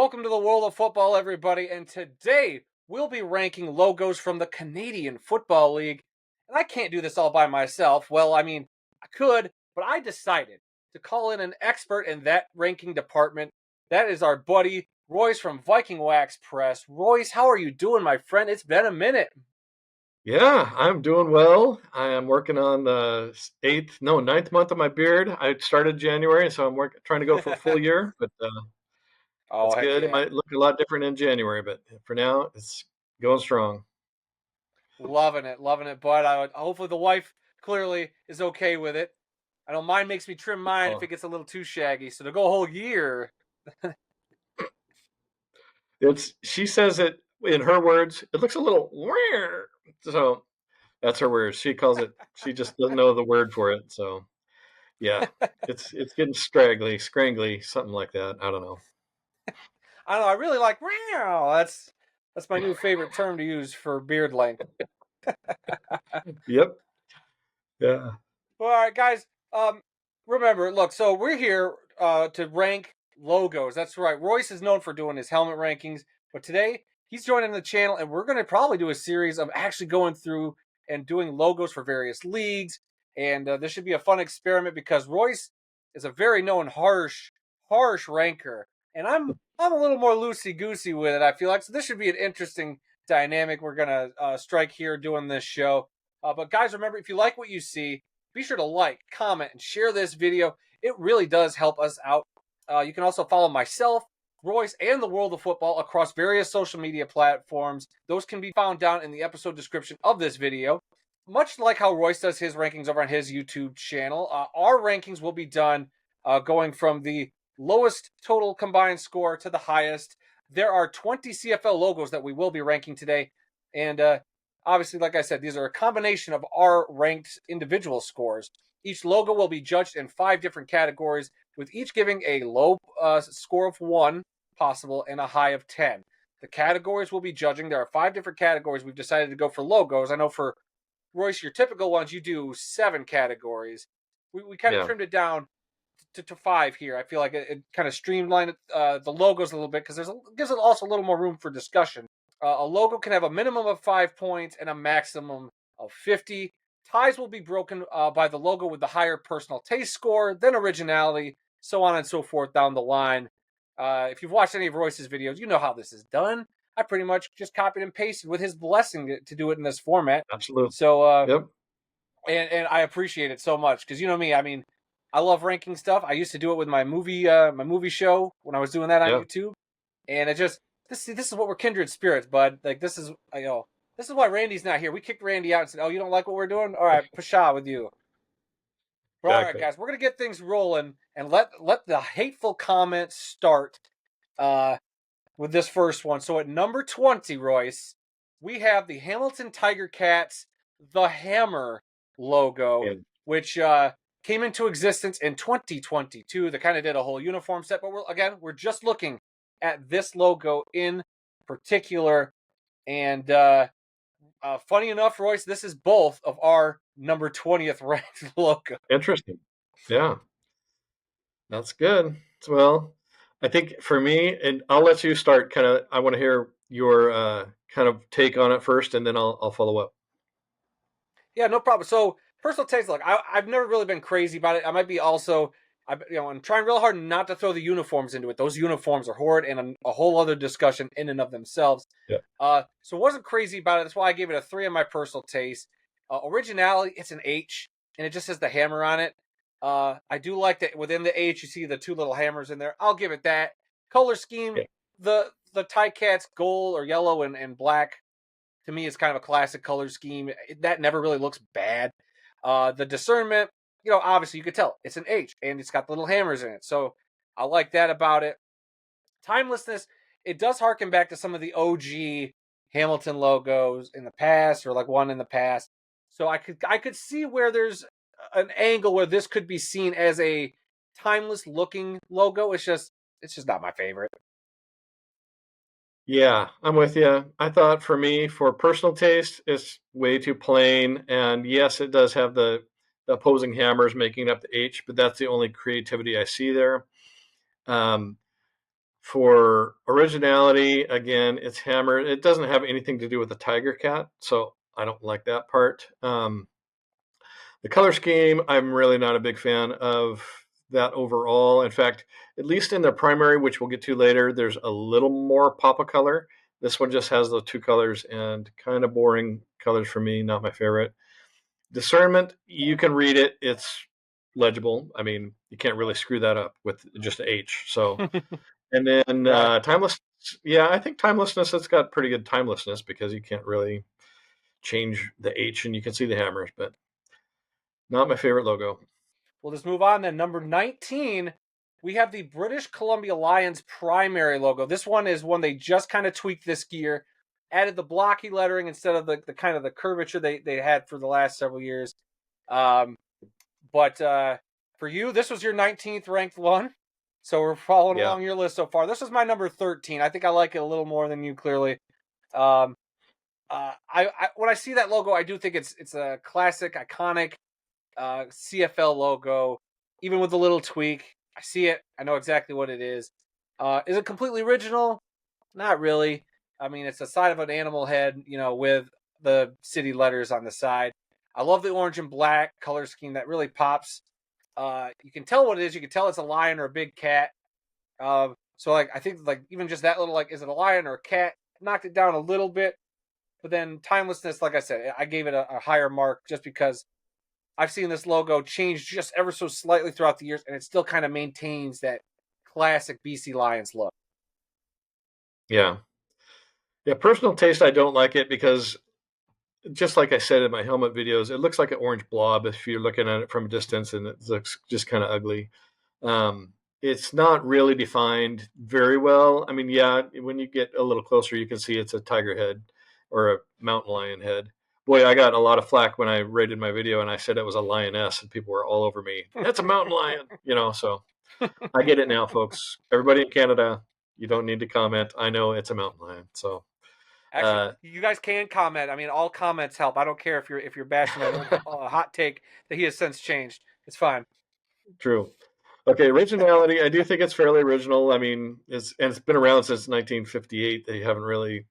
Welcome to the world of football, everybody, and today we'll be ranking logos from the Canadian Football League. And I can't do this all by myself. Well, I could, but I decided to call in an expert in that ranking department. That is our buddy, Royce from VIKING WAX PRESS. Royce, how are you doing, my friend? It's been a minute. Yeah, I'm doing well. I am working on the ninth month of my beard. I started January, so I'm trying to go for a full year, but Oh, that's heck good. It yeah. might look a lot different in January, but for now, it's going strong. Loving it, bud. Hopefully the wife clearly is okay with it. I know mine makes me trim mine if Oh, it gets a little too shaggy. So to go a whole year. she says it in her words. It looks a little weird. So that's her words. She calls it. She just doesn't know the word for it. So yeah, it's getting scrangly, something like that. I don't know. I don't know. I really like meow. That's my new favorite term to use for beard length. Yep. Yeah. Well, all right, guys. Remember, look. So we're here to rank logos. That's right. Royce is known for doing his helmet rankings, but today he's joining the channel, and we're going to probably do a series of actually going through and doing logos for various leagues. And this should be a fun experiment because Royce is a very known harsh ranker, and I'm a little more loosey goosey with it. I feel like so. This should be an interesting dynamic we're gonna strike here doing this show. But guys, remember if you like what you see, be sure to like, comment, and share this video. It really does help us out. You can also follow myself, Royce, and the World of Football across various social media platforms. Those can be found down in the episode description of this video. Much like how Royce does his rankings over on his YouTube channel, our rankings will be done going from the lowest total combined score to the highest. There are 20 CFL logos that we will be ranking today. And obviously, like I said, these are a combination of our ranked individual scores. Each logo will be judged in 5 different categories, with each giving a low score of 1 possible and a high of 10. The categories we'll be judging, there are 5 different categories. We've decided to go for logos. I know for Royce, your typical ones, you do 7 categories. We kind of Yeah. trimmed it down to 5 here. I feel like it kind of streamlined the logos a little bit because gives it also a little more room for discussion. A logo can have a minimum of 5 points and a maximum of 50. Ties will be broken by the logo with the higher personal taste score, then originality, so on and so forth down the line. If you've watched any of Royce's videos, you know how this is done. I pretty much just copied and pasted with his blessing to do it in this format. Absolutely. So, Yep. and I appreciate it so much because you know me. I mean, I love ranking stuff. I used to do it with my movie show when I was doing that on Yeah. YouTube, and it just this is what we're kindred spirits, bud. Like this is this is why Randy's not here. We kicked Randy out and said, "Oh, you don't like what we're doing? All right, pshaw with you." But all right, Exactly. guys, we're gonna get things rolling and let the hateful comments start uh, with this first one. So at number 20, Royce, we have the Hamilton Tiger Cats, the Hammer logo, And which came into existence in 2022. They kind of did a whole uniform set, but we're just looking at this logo in particular. And funny enough, Royce, this is both of our number 20th ranked logo. interesting. Yeah, that's good. Well, I think for me, and I'll let you start. Kind of, I want to hear your kind of take on it first, and then I'll follow up. Yeah, no problem. So personal taste, look, I've never really been crazy about it. I might be also, I'm trying real hard not to throw the uniforms into it. Those uniforms are horrid and a whole other discussion in and of themselves. Yeah. So wasn't crazy about it. That's why I gave it a 3 on my personal taste. Originality, it's an H, and it just has the hammer on it. I do like that within the H, you see the 2 little hammers in there. I'll give it that. Color scheme, Yeah. the Tie Cats gold or yellow and black to me is kind of a classic color scheme. That never really looks bad. The discernment, obviously you could tell it's an H and it's got little hammers in it. So I like that about it. Timelessness, it does harken back to some of the OG Hamilton logos in the past or like one in the past. So I could see where there's an angle where this could be seen as a timeless looking logo. It's just not my favorite. Yeah, I'm with you. I thought for me, for personal taste, it's way too plain. And yes, it does have the opposing hammers making up the H, but that's the only creativity I see there. Um, For originality, again, it's hammered. It doesn't have anything to do with the tiger cat, so I don't like that part. The color scheme, I'm really not a big fan of that overall. In fact, at least in the primary, which we'll get to later, there's a little more pop of color. This one just has those two colors and kind of boring colors for me, not my favorite. Discernment, you can read it. It's legible. I mean, you can't really screw that up with just a H. So, and then Right. timeless. Yeah, I think timelessness, it's got pretty good timelessness because you can't really change the H and you can see the hammers, but not my favorite logo. We'll just move on then. Number 19, we have the British Columbia Lions primary logo. This one is one they just kind of tweaked this year, added the blocky lettering instead of the kind of the curvature they had for the last several years. But for you, this was your 19th ranked one. So we're following Yeah. along your list so far. This was my number 13. I think I like it a little more than you, clearly. Um, I when I see that logo, I do think it's a classic, iconic CFL logo, even with a little tweak. I see it. I know exactly what it is. Is it completely original? Not really. I mean, it's the side of an animal head, with the city letters on the side. I love the orange and black color scheme that really pops. You can tell what it is. You can tell it's a lion or a big cat. So like I think like even just that little, like, is it a lion or a cat? Knocked it down a little bit. But then timelessness, like I said, I gave it a higher mark just because I've seen this logo change just ever so slightly throughout the years, and it still kind of maintains that classic BC Lions look. Yeah. Yeah. Personal taste, I don't like it because just like I said in my helmet videos, it looks like an orange blob if you're looking at it from a distance, and it looks just kind of ugly. It's not really defined very well. I mean, yeah, when you get a little closer, you can see it's a tiger head or a mountain lion head. Boy, I got a lot of flack when I rated my video and I said it was a lioness, and people were all over me. That's a mountain lion, So I get it now, folks. Everybody in Canada, you don't need to comment. I know it's a mountain lion. So, Actually, you guys can comment. I mean, all comments help. I don't care if you're bashing an old hot take that he has since changed. It's fine. true. Okay, originality. I do think it's fairly original. I mean, it's been around since 1958. They haven't really.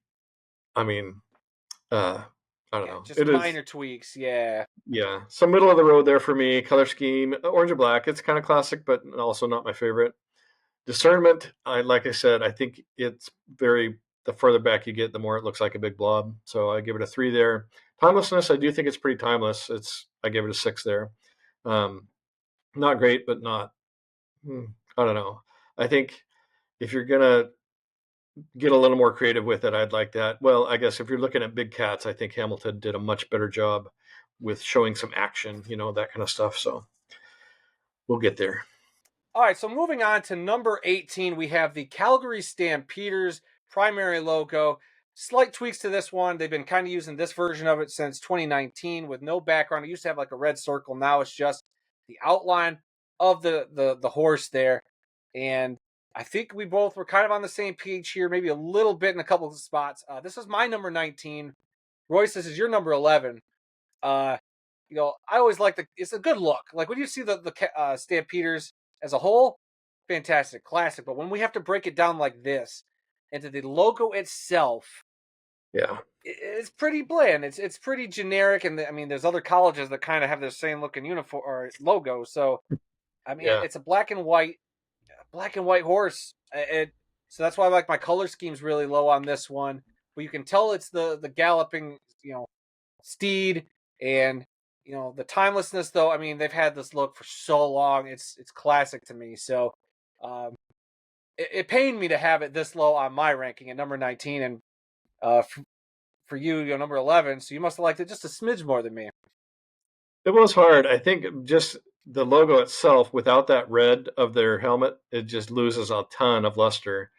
I mean, I don't Yeah, know. just It is, minor tweaks. Yeah. yeah, some middle of the road there for me. Color scheme, orange and black. It's kind of classic, but also not my favorite. Discernment. Like I said, I think it's very. The further back you get, the more it looks like a big blob. So I give it a 3 there. Timelessness. I do think it's pretty timeless. I give it a 6 there. Um, Not great, but not. I don't know. I think if you're gonna get a little more creative with it, I'd like that. Well, I guess if you're looking at big cats, I think Hamilton did a much better job with showing some action, that kind of stuff. So we'll get there. All right, so moving on to number 18, we have the Calgary Stampeders primary logo. Slight tweaks to this one. They've been kind of using this version of it since 2019 with no background. It used to have like a red circle. Now it's just the outline of the horse there. And I think we both were kind of on the same page here, maybe a little bit in a couple of spots. This is my number 19. Royce, this is your number 11. Uh, I always like it's a good look. Like when you see the Stampeders as a whole, fantastic, classic. But when we have to break it down like this into the logo itself, Yeah. it's pretty bland. It's pretty generic, and I mean, there's other colleges that kind of have the same looking uniform or logo. So I mean, Yeah. it's a black and white horse. So that's why I like my color schemes really low on this one. But you can tell it's the galloping, steed, and the timelessness. Though I mean, they've had this look for so long. It's classic to me. So um, it pained me to have it this low on my ranking at number 19, and for you, number 11. So you must have liked it just a smidge more than me. It was hard. I think just the logo itself, without that red of their helmet, it just loses a ton of luster.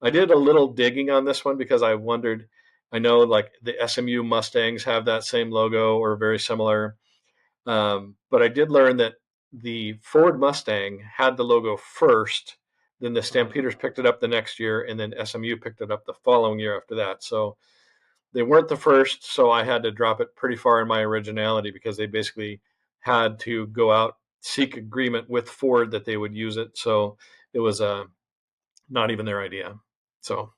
I did a little digging on this one because I wondered. I know like the SMU Mustangs have that same logo or very similar. But I did learn that the Ford Mustang had the logo first, then the Stampeders picked it up the next year, and then SMU picked it up the following year after that. So they weren't the first, so I had to drop it pretty far in my originality because they basically had to go out, seek agreement with Ford that they would use it. So it was not even their idea. So,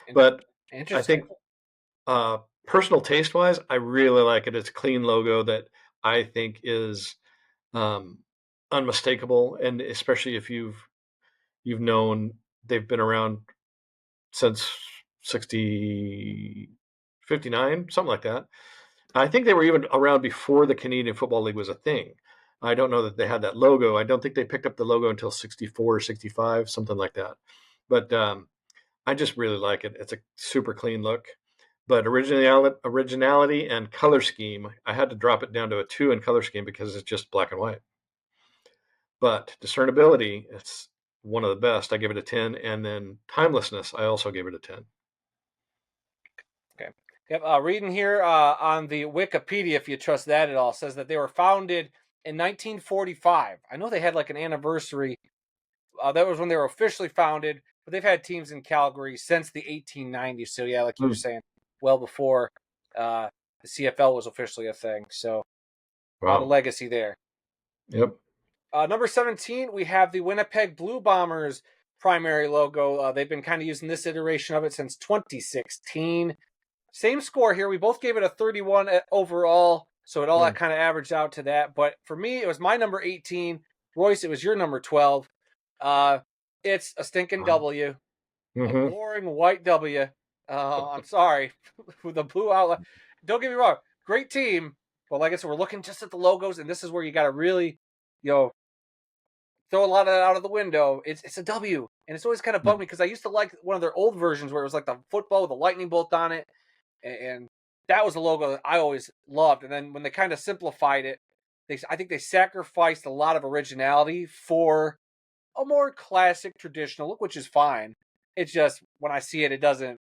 In- but I Interesting. think personal taste wise, I really like it. It's a clean logo that I think is um, unmistakable, and especially if you've known they've been around since 60 59, something like that. I think they were even around before the Canadian Football League was a thing. I don't know that they had that logo. I don't think they picked up the logo until 64 or 65, something like that. But I just really like it. It's a super clean look. But originality and color scheme, I had to drop it down to a 2 in color scheme because it's just black and white. But discernibility, it's one of the best. I give it a 10. And then timelessness, I also gave it a 10. Okay. Yep. Reading here on the Wikipedia, if you trust that at all, says that they were founded in 1945. I know they had like an anniversary. That was when they were officially founded, but they've had teams in Calgary since the 1890s. So yeah, like you were saying, well before the CFL was officially a thing. So a lot of Wow. legacy there. Yep. Number 17, we have the Winnipeg Blue Bombers primary logo. They've been kind of using this iteration of it since 2016. Same score here. We both gave it a 31 overall, so it all kind of averaged out to that. But for me, it was my number 18. Royce, it was your number 12. It's a stinking W, a boring white W. I'm sorry, with the blue outline. Don't get me wrong, great team, but like I said, we're looking just at the logos, and this is where you got to really, throw a lot of that out of the window. It's a W, and it's always kind of bugged me because I used to like one of their old versions where it was like the football with the lightning bolt on it, and that was a logo that I always loved. And then when they kind of simplified it, I think they sacrificed a lot of originality for a more classic, traditional look, which is fine. It's just when I see it, it doesn't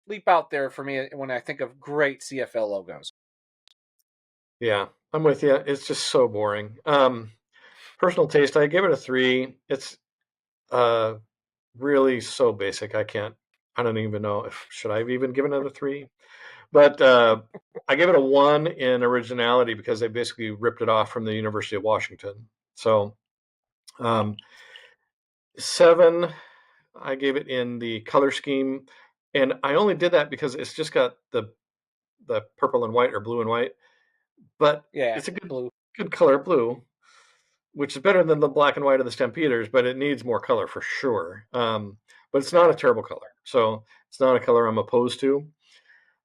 leap out there for me when I think of great CFL logos. Yeah, I'm with you. It's just so boring. Personal taste, I give it a 3. It's really so basic. I don't even know if should I have even given it a 3. But I give it a 1 in originality because they basically ripped it off from the University of Washington. So 7, I gave it in the color scheme, and I only did that because it's just got the purple and white or blue and white, but Yeah, it's a blue. good color blue, which is better than the black and white of the Stampeders, but it needs more color for sure. But it's not a terrible color, so it's not a color I'm opposed to.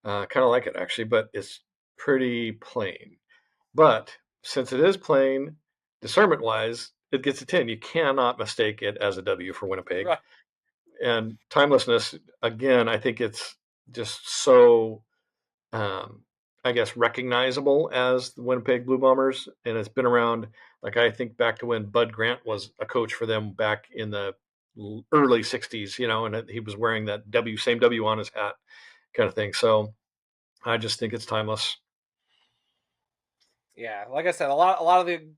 Kind of like it actually, but it's pretty plain. But since it is plain, discernment wise, it gets a 10. You cannot mistake it as a W for Winnipeg. Right. And timelessness, again, I think it's just so, I guess, recognizable as the Winnipeg Blue Bombers. And it's been around, like, I think back to when Bud Grant was a coach for them back in the early 60s, and he was wearing that same W on his hat kind of thing. So I just think it's timeless. Yeah, like I said, a lot of the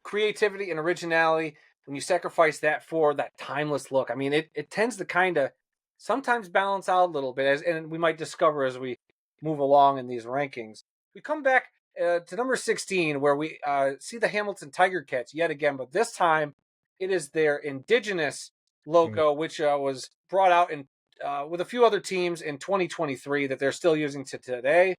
creativity and originality, when you sacrifice that for that timeless look, I mean, it tends to kind of sometimes balance out a little bit, and we might discover as we move along in these rankings. We come back to number 16, where we see the Hamilton Tiger Cats yet again, but this time it is their indigenous logo, which was brought out in with a few other teams in 2023 that they're still using to today.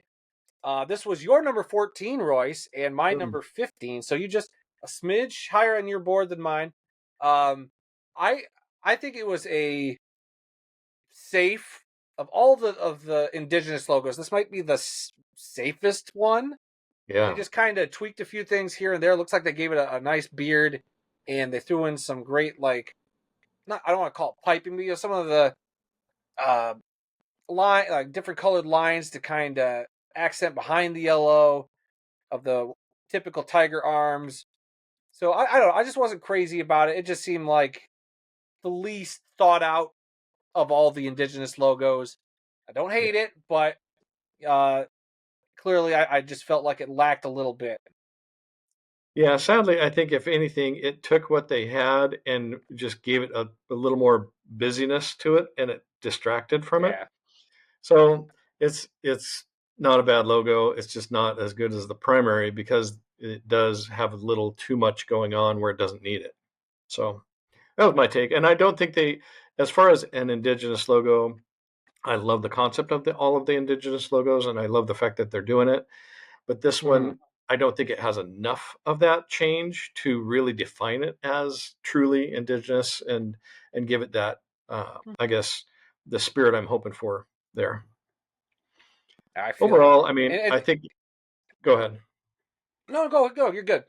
This was your number 14, Royce, and my number 15. So you just a smidge higher on your board than mine. Um, I I think it was a safe of all the indigenous logos. This might be the safest one. They Yeah. just kind of tweaked a few things here and there. Looks like they gave it a nice beard, and they threw in some great not I don't want to call it piping, but some of the uh, line different colored lines to kind of accent behind the yellow of the typical tiger arms. So I don't know. I just wasn't crazy about it. It just seemed like the least thought out of all the indigenous logos. I don't hate it, but uh, clearly I just felt like it lacked a little bit. Yeah, sadly, I think if anything, it took what they had and just gave it a little more busyness to it, and it distracted from it. Yeah, So it's not a bad logo. It's just not as good as the primary because it does have a little too much going on where it doesn't need it. So that was my take, and I don't think as far as an indigenous logo, I love the concept of all of the indigenous logos, and I love the fact that they're doing it. But this Mhm. one, I don't think it has enough of that change to really define it as truly indigenous and give it that, I guess, the spirit I'm hoping for there. I feel you. Overall, I mean, And I think. Go ahead. no, go. You're good.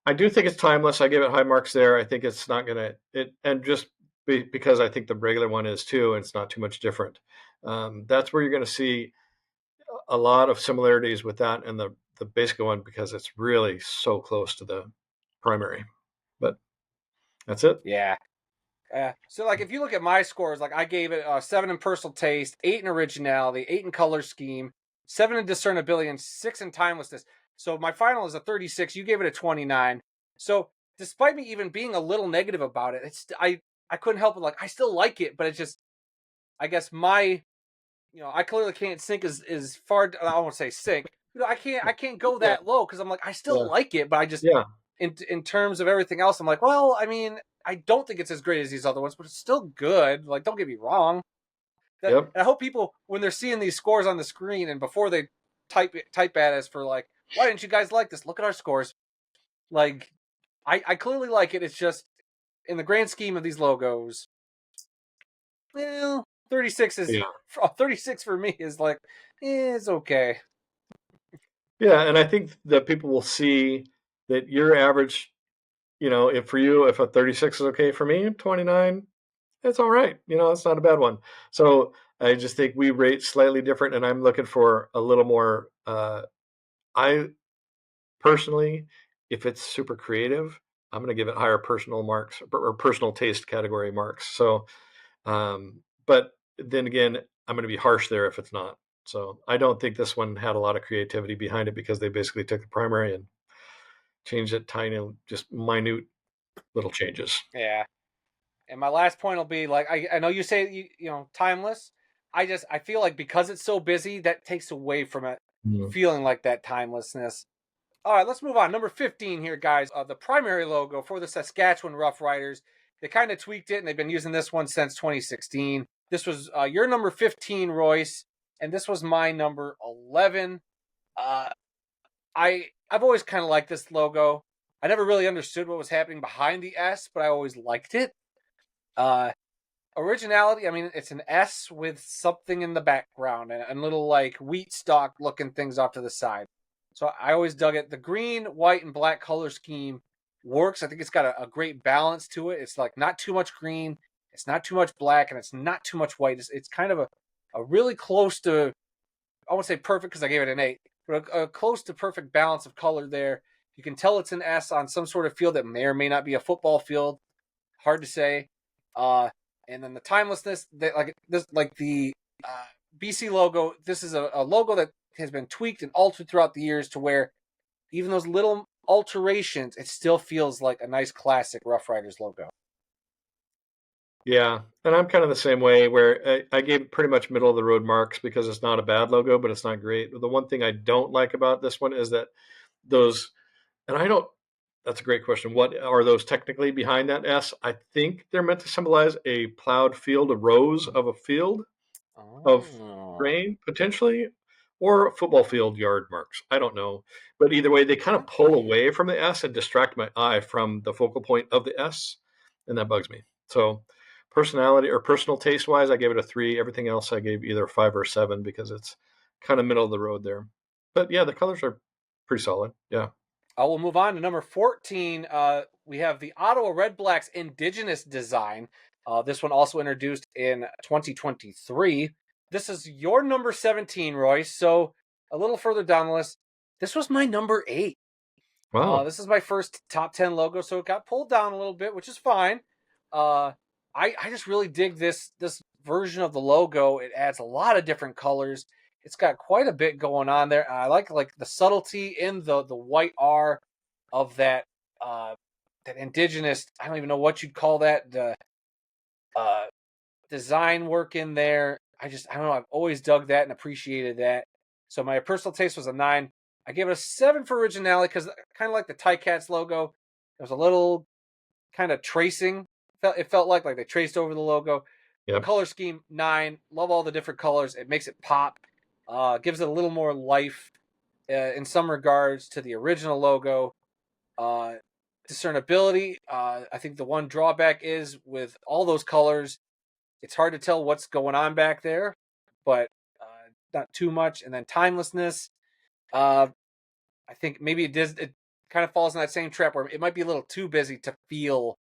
I do think it's timeless. I give it high marks there. I think it's not gonna it, and just because I think the regular one is too, and it's not too much different. That's where you're going to see a lot of similarities with that and the basic one because it's really so close to the primary. But that's it. Yeah. So like if you look at my scores, like I gave it 7 in personal taste, 8 in originality, 8 in color scheme, 7 in discernibility, and 6 in timelessness. So my final is a 36. You gave it a 29. So despite me even being a little negative about it, I couldn't help it. Like I still like it, but it's just I guess my I clearly can't sink as far. I won't say sink. I can't go Yeah, that low because I'm like I still yeah, like it, but I just yeah, in terms of everything else, I'm like, well, I mean, I don't think it's as great as these other ones, but it's still good. Like, don't get me wrong. yep, And I hope people when they're seeing these scores on the screen and before they type at us for like, why didn't you guys like this? Look at our scores. Like, I clearly like it. It's just in the grand scheme of these logos, well, 36 is yeah, 36 for me is like, it's okay. yeah. And I think that people will see that your average, if for you, if a 36 is okay for me, 29, it's all right. It's not a bad one. So I just think we rate slightly different, and I'm looking for a little more. I personally, if it's super creative, I'm going to give it higher personal marks or personal taste category marks. So, but then again, I'm going to be harsh there if it's not. So I don't think this one had a lot of creativity behind it because they basically took the primary and changed it tiny, just minute little changes. Yeah. And my last point will be like I know you say timeless. I feel like because it's so busy that takes away from it Mm. feeling like that timelessness. All right, let's move on. Number 15 here, guys. The primary logo for the Saskatchewan Roughriders. They kind of tweaked it, and they've been using this one since 2016. This was your number 15, Royce, and this was my number 11. Uh, I've always kind of liked this logo. I never really understood what was happening behind the S, but I always liked it. Uh, Originality, I mean, it's an S with something in the background and little like wheat stalk looking things off to the side. So I always dug it. The green, white, and black color scheme works. I think it's got a great balance to it. It's like not too much green, it's not too much black, and it's not too much white. It's kind of a really close to, I won't say perfect because I gave it an 8, but a close to perfect balance of color there. You can tell it's an S on some sort of field that may or may not be a football field. Hard to say. Uh, and then the timelessness, like this, like the BC logo. This is a logo that has been tweaked and altered throughout the years to where even those little alterations, it still feels like a nice classic Rough Riders logo. Yeah, and I'm kind of the same way where I gave pretty much middle of the road marks because it's not a bad logo, but it's not great. The one thing I don't like about this one is that those, and I don't, that's a great question. What are those technically behind that S? I think they're meant to symbolize a plowed field, a rows of a field of Oh, grain potentially, or football field yard marks. I don't know. But either way, they kind of pull okay. away from the S and distract my eye from the focal point of the S. And that bugs me. So, personality or personal taste wise, I gave it a 3. Everything else, I gave either 5 or 7 because it's kind of middle of the road there. But yeah, the colors are pretty solid. Yeah. I will move on to number 14. We have the Ottawa Red Blacks Indigenous design. This one also introduced in 2023. This is your number 17, Royce. So a little further down the list, this was my number 8. Wow. This is my first top 10 logo, so it got pulled down a little bit, which is fine. Uh, I just really dig this version of the logo. It adds a lot of different colors. It's got quite a bit going on there. I like the subtlety in the white R of that indigenous. I don't even know what you'd call that. The uh, design work in there. I don't know. I've always dug that and appreciated that. So my personal taste was a 9. I gave it a 7 for originality because kind of like the Ticats logo. There was a little kind of tracing It felt like they traced over the logo. The Yep. color scheme 9. Love all the different colors. It makes it pop. Gives it a little more life in some regards to the original logo. Uh, discernibility. I think the one drawback is with all those colors, it's hard to tell what's going on back there, but not too much. And then timelessness. Uh, I think maybe it does. It kind of falls in that same trap where it might be a little too busy to feel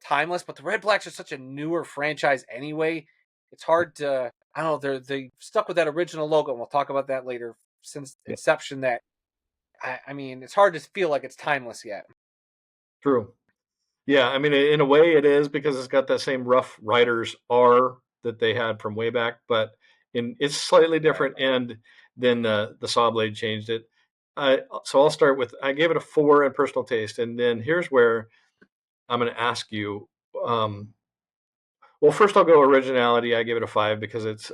timeless. But the Red Blacks are such a newer franchise anyway. It's hard to. I don't know. They stuck with that original logo, and we'll talk about that later. Since Yeah. inception, that I mean, it's hard to feel like it's timeless yet. True. Yeah, I mean, in a way, it is because it's got that same Rough Riders R that they had from way back, but it's slightly Right. different. And then the saw blade changed it. So I'll start with I gave it a 4 in personal taste, and then here's where I'm going to ask you. Well, first I'll go originality. I gave it a 5 because it's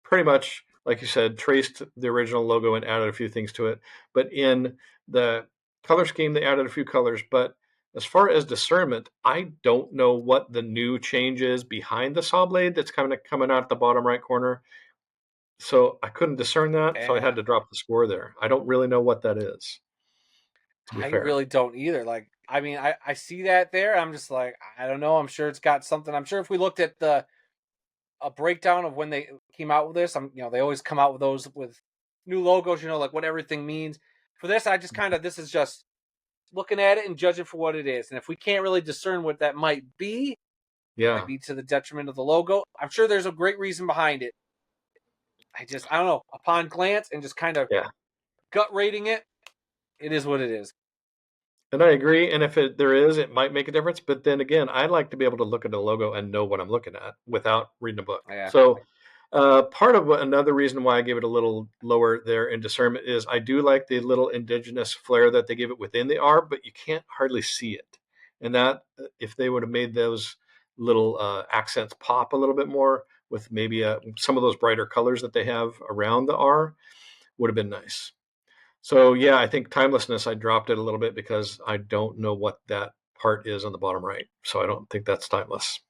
pretty much, like you said, traced the original logo and added a few things to it. But in the color scheme, they added a few colors. But as far as discernment, I don't know what the new change is behind the saw blade that's kind of coming out the bottom right corner. So I couldn't discern that. So I Yeah. had to drop the score there. I don't really know what that is, to be I fair. really don't either. Like, I mean, I see that there. I'm just like, I don't know. I'm sure it's got something. I'm sure if we looked at the a breakdown of when they came out with this, they always come out with those with new logos. Like what everything means. For this, I just kind of this is just looking at it and judging for what it is. And if we can't really discern what that might be Yeah. to the detriment of the logo. I'm sure there's a great reason behind it. I don't know. Upon glance and just kind of Yeah. gut rating it, it is what it is. And I agree. And if there is, it might make a difference. But then again, I like to be able to look at a logo and know what I'm looking at without reading a book. Yeah. So part of another reason why I gave it a little lower there in discernment is I do like the little indigenous flair that they give it within the R, but you can't hardly see it. And that if they would have made those little accents pop a little bit more with maybe some of those brighter colors that they have around the R, would have been nice. So yeah, I think timelessness, I dropped it a little bit because I don't know what that part is on the bottom right. So I don't think that's timeless.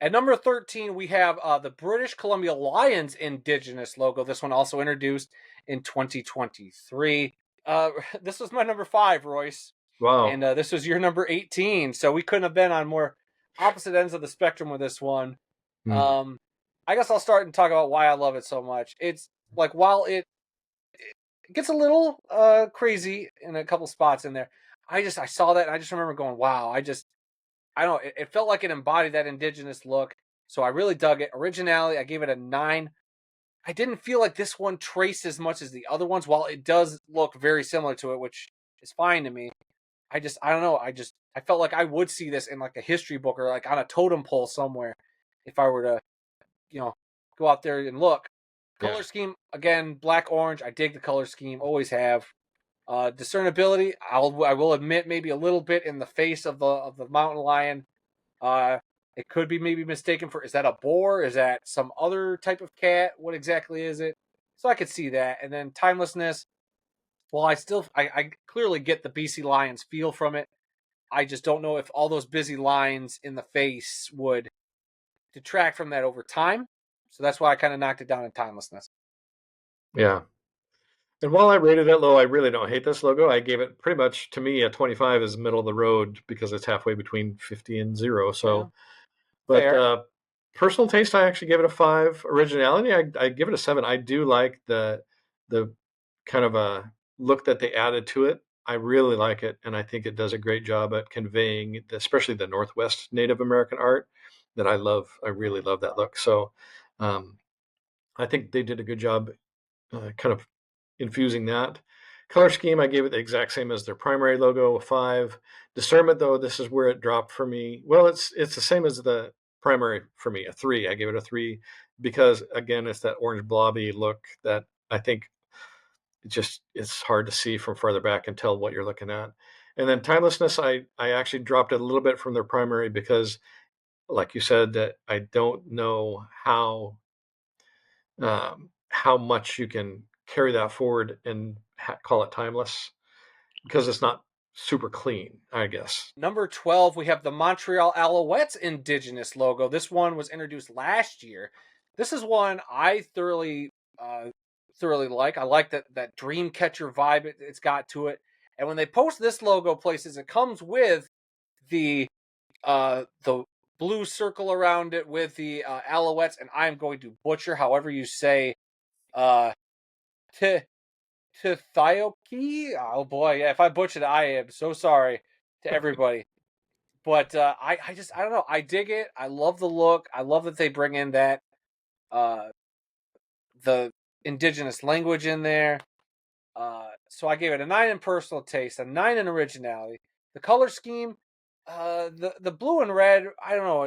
At number 13, we have the British Columbia Lions indigenous logo. This one also introduced in 2023. This was my number 5, Royce. Wow. And this was your number 18. So we couldn't have been on more opposite ends of the spectrum with this one. Hmm. I guess I'll start and talk about why I love it so much. It's like while it gets a little crazy in a couple spots in there, I saw that and I just remember going, wow, I don't know, it felt like it embodied that indigenous look. So I really dug it. Originality, I gave it a 9. I didn't feel like this one traced as much as the other ones, while it does look very similar to it, which is fine to me. I don't know. I felt like I would see this in like a history book or like on a totem pole somewhere if I were to, you know, go out there and look. Yeah. Color scheme, again, black, orange. I dig the color scheme, always have. Discernibility, I will admit maybe a little bit in the face of the mountain lion. Uh, it could be maybe mistaken for, is that a boar? Is that some other type of cat? What exactly is it? So I could see that. And then timelessness. Well, I clearly get the BC Lions feel from it. I just don't know if all those busy lines in the face would detract from that over time. So that's why I kind of knocked it down in timelessness. Yeah. And while I rated it low, I really don't hate this logo. I gave it pretty much, to me, a 25 is middle of the road because it's halfway between 50 and 0. Yeah, So, but fair. personal taste, I actually gave it a 5. Originality, I give it a 7. I do like the kind of a look that they added to it. I really like it, and I think it does a great job at conveying, especially the Northwest Native American art that I love. I really love that look. So, um, I think they did a good job, kind of infusing that. Color scheme, I gave it the exact same as their primary logo, a 5. Discernment, though, this is where it dropped for me. Well, it's the same as the primary for me, a 3. I gave it a 3 because, again, it's that orange blobby look that I think it's hard to see from further back and tell what you're looking at. And then timelessness, I actually dropped it a little bit from their primary because, like you said, that I don't know how much you can carry that forward and call it timeless because it's not super clean, I guess. Number 12, we have the Montreal Alouettes indigenous logo. This one was introduced last year. This is one I uh, thoroughly like. I like that dream catcher vibe it's got to it. And when they post this logo places, it comes with the blue circle around it with the Alouettes, and I'm going to butcher however you say uh T Tithioki. Oh boy, yeah, if I butchered it, I am so sorry to everybody. But I don't know. I dig it. I love the look. I love that they bring in that uh the indigenous language in there. So I gave it a 9 in personal taste, a 9 in originality. The color scheme, the blue and red, I don't know,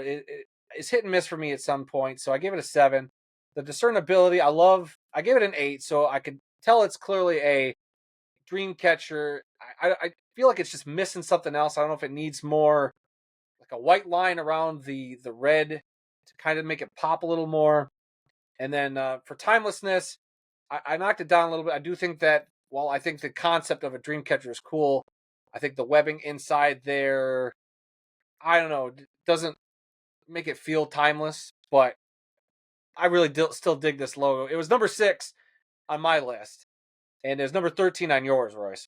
it's hit and miss for me at some point. So I gave it a 7. The discernibility, I gave it an 8, so I could tell it's clearly a dream catcher. I feel like it's just missing something else. I don't know if it needs more like a white line around the red to kind of make it pop a little more. And then for timelessness, I knocked it down a little bit. I do think that while I think the concept of a dream catcher is cool, I think the webbing inside there, I don't know, doesn't make it feel timeless. But I really still dig this logo. It was number 6 on my list, and it was number 13 on yours, Royce.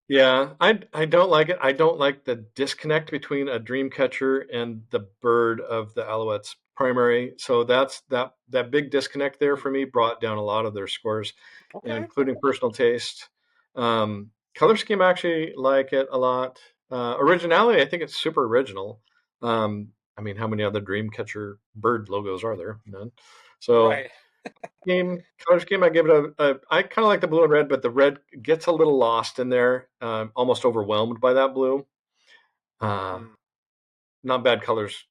Yeah, I don't like it. I don't like the disconnect between a dream catcher and the bird of the Alouettes primary. So that big disconnect there for me brought down a lot of their scores, Okay. including personal taste. Color scheme, I actually like it a lot. Originality, I think it's super original. I mean, how many other dream catcher bird logos are there? None. So Right. color scheme, I give it I kind of like the blue and red, but the red gets a little lost in there, almost overwhelmed by that blue. Uh, Mm. Not bad colors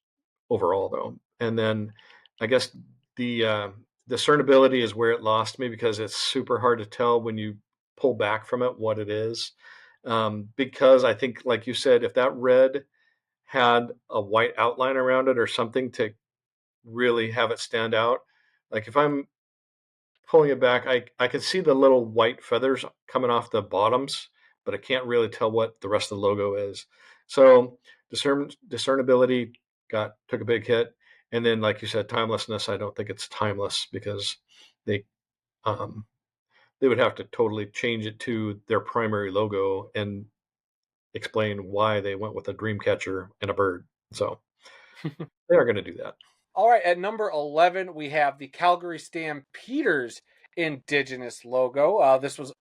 overall though. And then I guess the discernibility is where it lost me because it's super hard to tell when you pull back from it what it is. Because I think, like you said, if that red had a white outline around it or something to really have it stand out, like if I'm pulling it back, I can see the little white feathers coming off the bottoms, but I can't really tell what the rest of the logo is. So discernibility took a big hit, and then like you said, timelessness. I don't think it's timeless because they um, they would have to totally change it to their primary logo and explain why they went with a dream catcher and a bird. So they are going to do that. All right, at number 11, we have the Calgary Stampeders indigenous logo. This was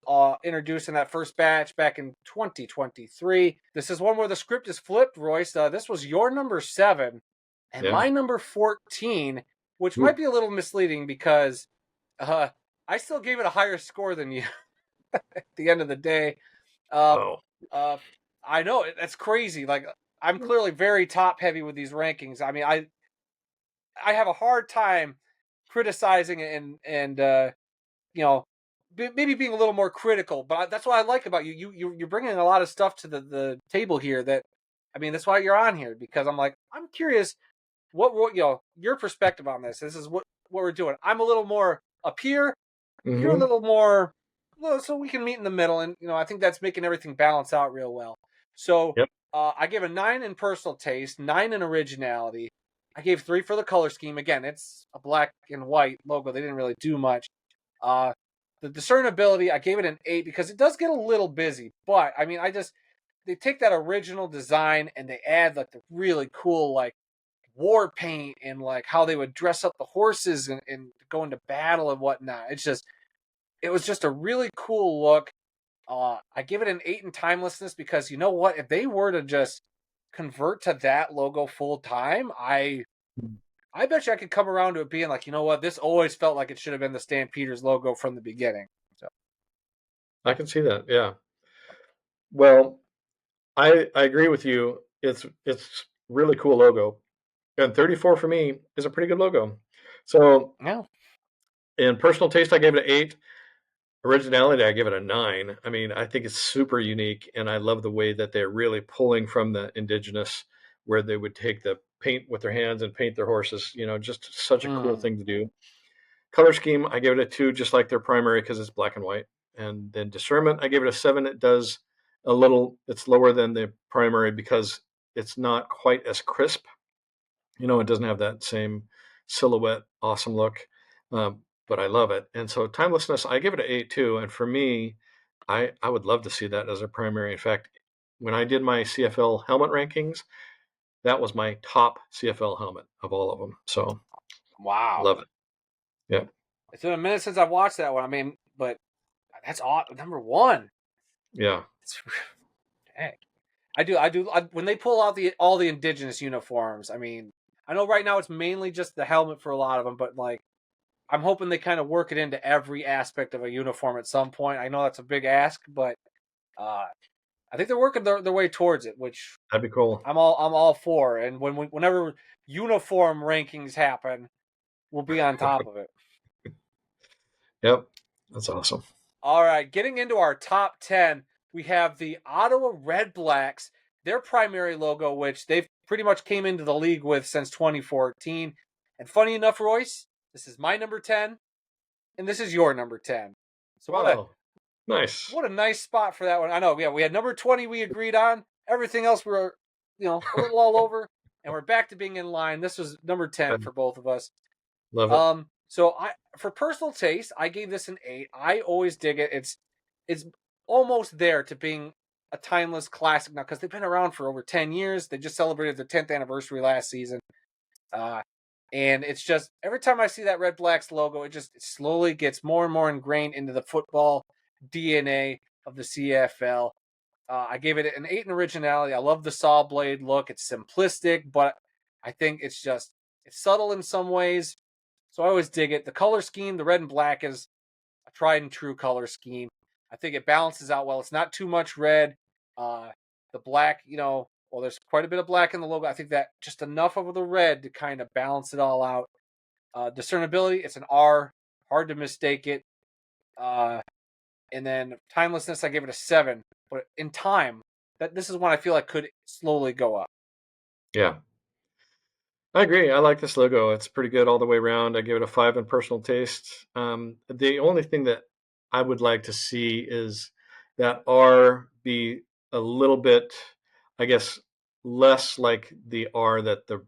introduced in that first batch back in 2023. This is one where the script is flipped, Royce. This was your number 7 and Yeah. my number 14, which might Ooh. be a little misleading because uh, I still gave it a higher score than you at the end of the day. Uh, Oh. uh, I know, that's crazy. Like, I'm clearly very top heavy with these rankings. I mean, I have a hard time criticizing and you know maybe being a little more critical. But that's what I like about you. You're bringing a lot of stuff to the table here. That I mean, that's why you're on here because I'm curious what your perspective on this. This is what we're doing. I'm a little more up here. You're a Mm-hmm. little more, well, so we can meet in the middle, and I think that's making everything balance out real well. So Yep. I give a 9 in personal taste, 9 in originality. I gave 3 for the color scheme. Again, it's a black and white logo. They didn't really do much. Uh, the discernibility, I gave it an 8 because it does get a little busy. But I mean, they take that original design and they add like the really cool like war paint and like how they would dress up the horses and go into battle and whatnot. It was just a really cool look. I give it an 8 in timelessness because you know what? If they were to just convert to that logo full time, I bet you I could come around to it being like, you know what? This always felt like it should have been the Stampeders logo from the beginning. So I can see that. Yeah. Well, I agree with you. It's really cool logo, and 34 for me is a pretty good logo. So yeah. in personal taste, I gave it an 8. Originality, I give it a 9. I mean, I think it's super unique, and I love the way that they're really pulling from the indigenous, where they would take the paint with their hands and paint their horses. Just such a cool Mm. thing to do. Color scheme, I give it a 2, just like their primary, because it's black and white. And then discernment, I gave it a 7. It does it's lower than the primary because it's not quite as crisp. It doesn't have that same silhouette, awesome look. But I love it. And so timelessness, I give it an 8 too. And for me, I would love to see that as a primary. In fact, when I did my CFL helmet rankings, that was my top CFL helmet of all of them. So Wow. love it. Yeah. It's been a minute since I've watched that one. I mean, but that's number one. Yeah. It's, dang. When they pull out all the indigenous uniforms. I mean, I know right now it's mainly just the helmet for a lot of them, but like, I'm hoping they kind of work it into every aspect of a uniform at some point. I know that's a big ask, but I think they're working their way towards it, which That'd be cool. I'm all for. And whenever uniform rankings happen, we'll be on top of it. Yep. That's awesome. All right, getting into our top 10, we have the Ottawa Red Blacks, their primary logo, which they've pretty much came into the league with since 2014. And funny enough, Royce, this is my number 10, and this is your number 10. So Wow. Nice. what a nice spot for that one. I know, yeah, we had number 20 we agreed on. Everything else we were, a little all over, and we're back to being in line. This was number 10 for both of us. Love it. So for personal taste, I gave this an 8. I always dig it. It's almost there to being a timeless classic now because they've been around for over 10 years. They just celebrated their 10th anniversary last season. And it's just every time I see that Red Blacks logo, it slowly gets more and more ingrained into the football DNA of the CFL. I gave it an 8 in originality. I love the saw blade look. It's simplistic, but I think it's subtle in some ways. So I always dig it. The color scheme, the red and black, is a tried and true color scheme. I think it balances out well. It's not too much red. The black, there's quite a bit of black in the logo. I think that just enough of the red to kind of balance it all out. Discernibility, it's an R. Hard to mistake it. And then timelessness, I give it a 7. But in time, this is one I feel like could slowly go up. Yeah. I agree. I like this logo. It's pretty good all the way around. I give it a 5 in personal taste. The only thing that I would like to see is that R be a little bit, I guess, less like the R that the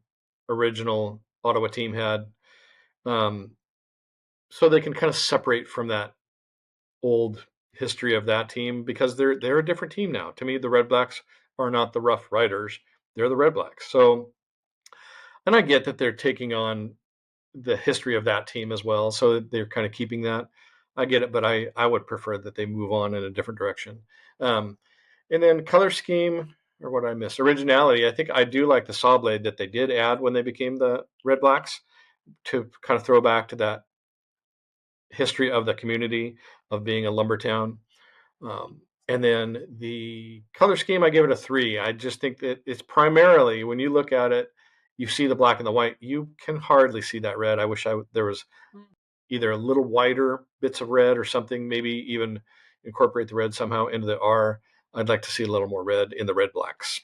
original Ottawa team had. So they can kind of separate from that old history of that team because they're a different team now. To me, the Red Blacks are not the Rough Riders. They're the Red Blacks. So, and I get that they're taking on the history of that team as well. So they're kind of keeping that. I get it, but I would prefer that they move on in a different direction. And then color scheme, or what I missed, originality. I think I do like the saw blade that they did add when they became the Red Blacks to kind of throw back to that history of the community of being a lumber town. And then the color scheme, I give it a 3. I just think that it's primarily, when you look at it, you see the black and the white. You can hardly see that red. I wish there was either a little wider bits of red or something, maybe even incorporate the red somehow into the R. I'd like to see a little more red in the Red Blacks.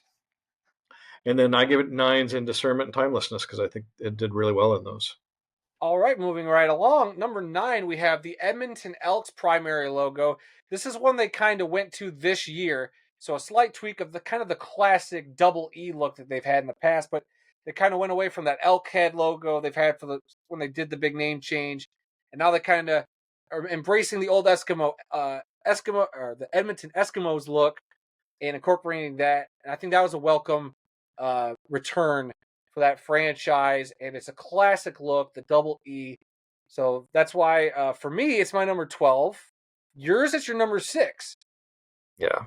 And then I give it 9s in discernment and timelessness because I think it did really well in those. All right, moving right along. Number 9, we have the Edmonton Elks primary logo. This is one they kind of went to this year. So a slight tweak of the kind of the classic double E look that they've had in the past, but they kind of went away from that elk head logo they've had when they did the big name change. And now they kind of are embracing the old Eskimo or the Edmonton Eskimos look and incorporating that. And I think that was a welcome return for that franchise, and it's a classic look, the double E. So that's why, for me, it's my number 12. Yours, it's your number 6. Yeah.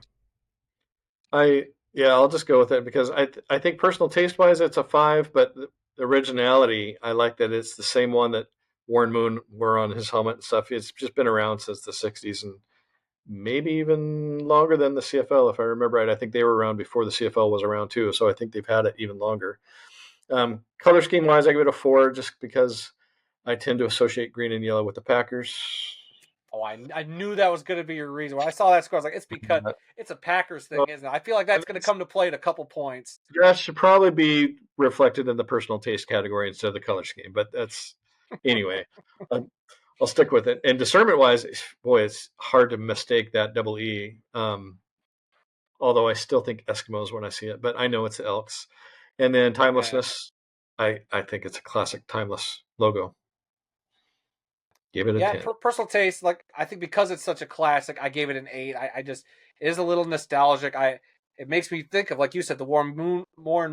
I'll just go with it because I think personal taste wise, it's a 5, but the originality, I like that it's the same one that Warren Moon wore on his helmet and stuff. It's just been around since the 60s and maybe even longer than the CFL, if I remember right. I think they were around before the CFL was around too, so I think they've had it even longer. Color scheme wise, I give it a 4 just because I tend to associate green and yellow with the Packers. Oh, I knew that was going to be your reason. When I saw that score, I was like, it's because it's a Packers thing, isn't it? I feel like that's going to come to play at a couple points. That should probably be reflected in the personal taste category instead of the color scheme, but that's anyway. I'll stick with it. And discernment wise, boy, it's hard to mistake that double E. although I still think Eskimos when I see it, but I know it's the Elks. And then Yeah. timelessness, I think it's a classic timeless logo. Give it a Yeah, 10. personal taste. Like I think because it's such a classic, I gave it an 8. I just it is a little nostalgic. It makes me think of like you said the Warren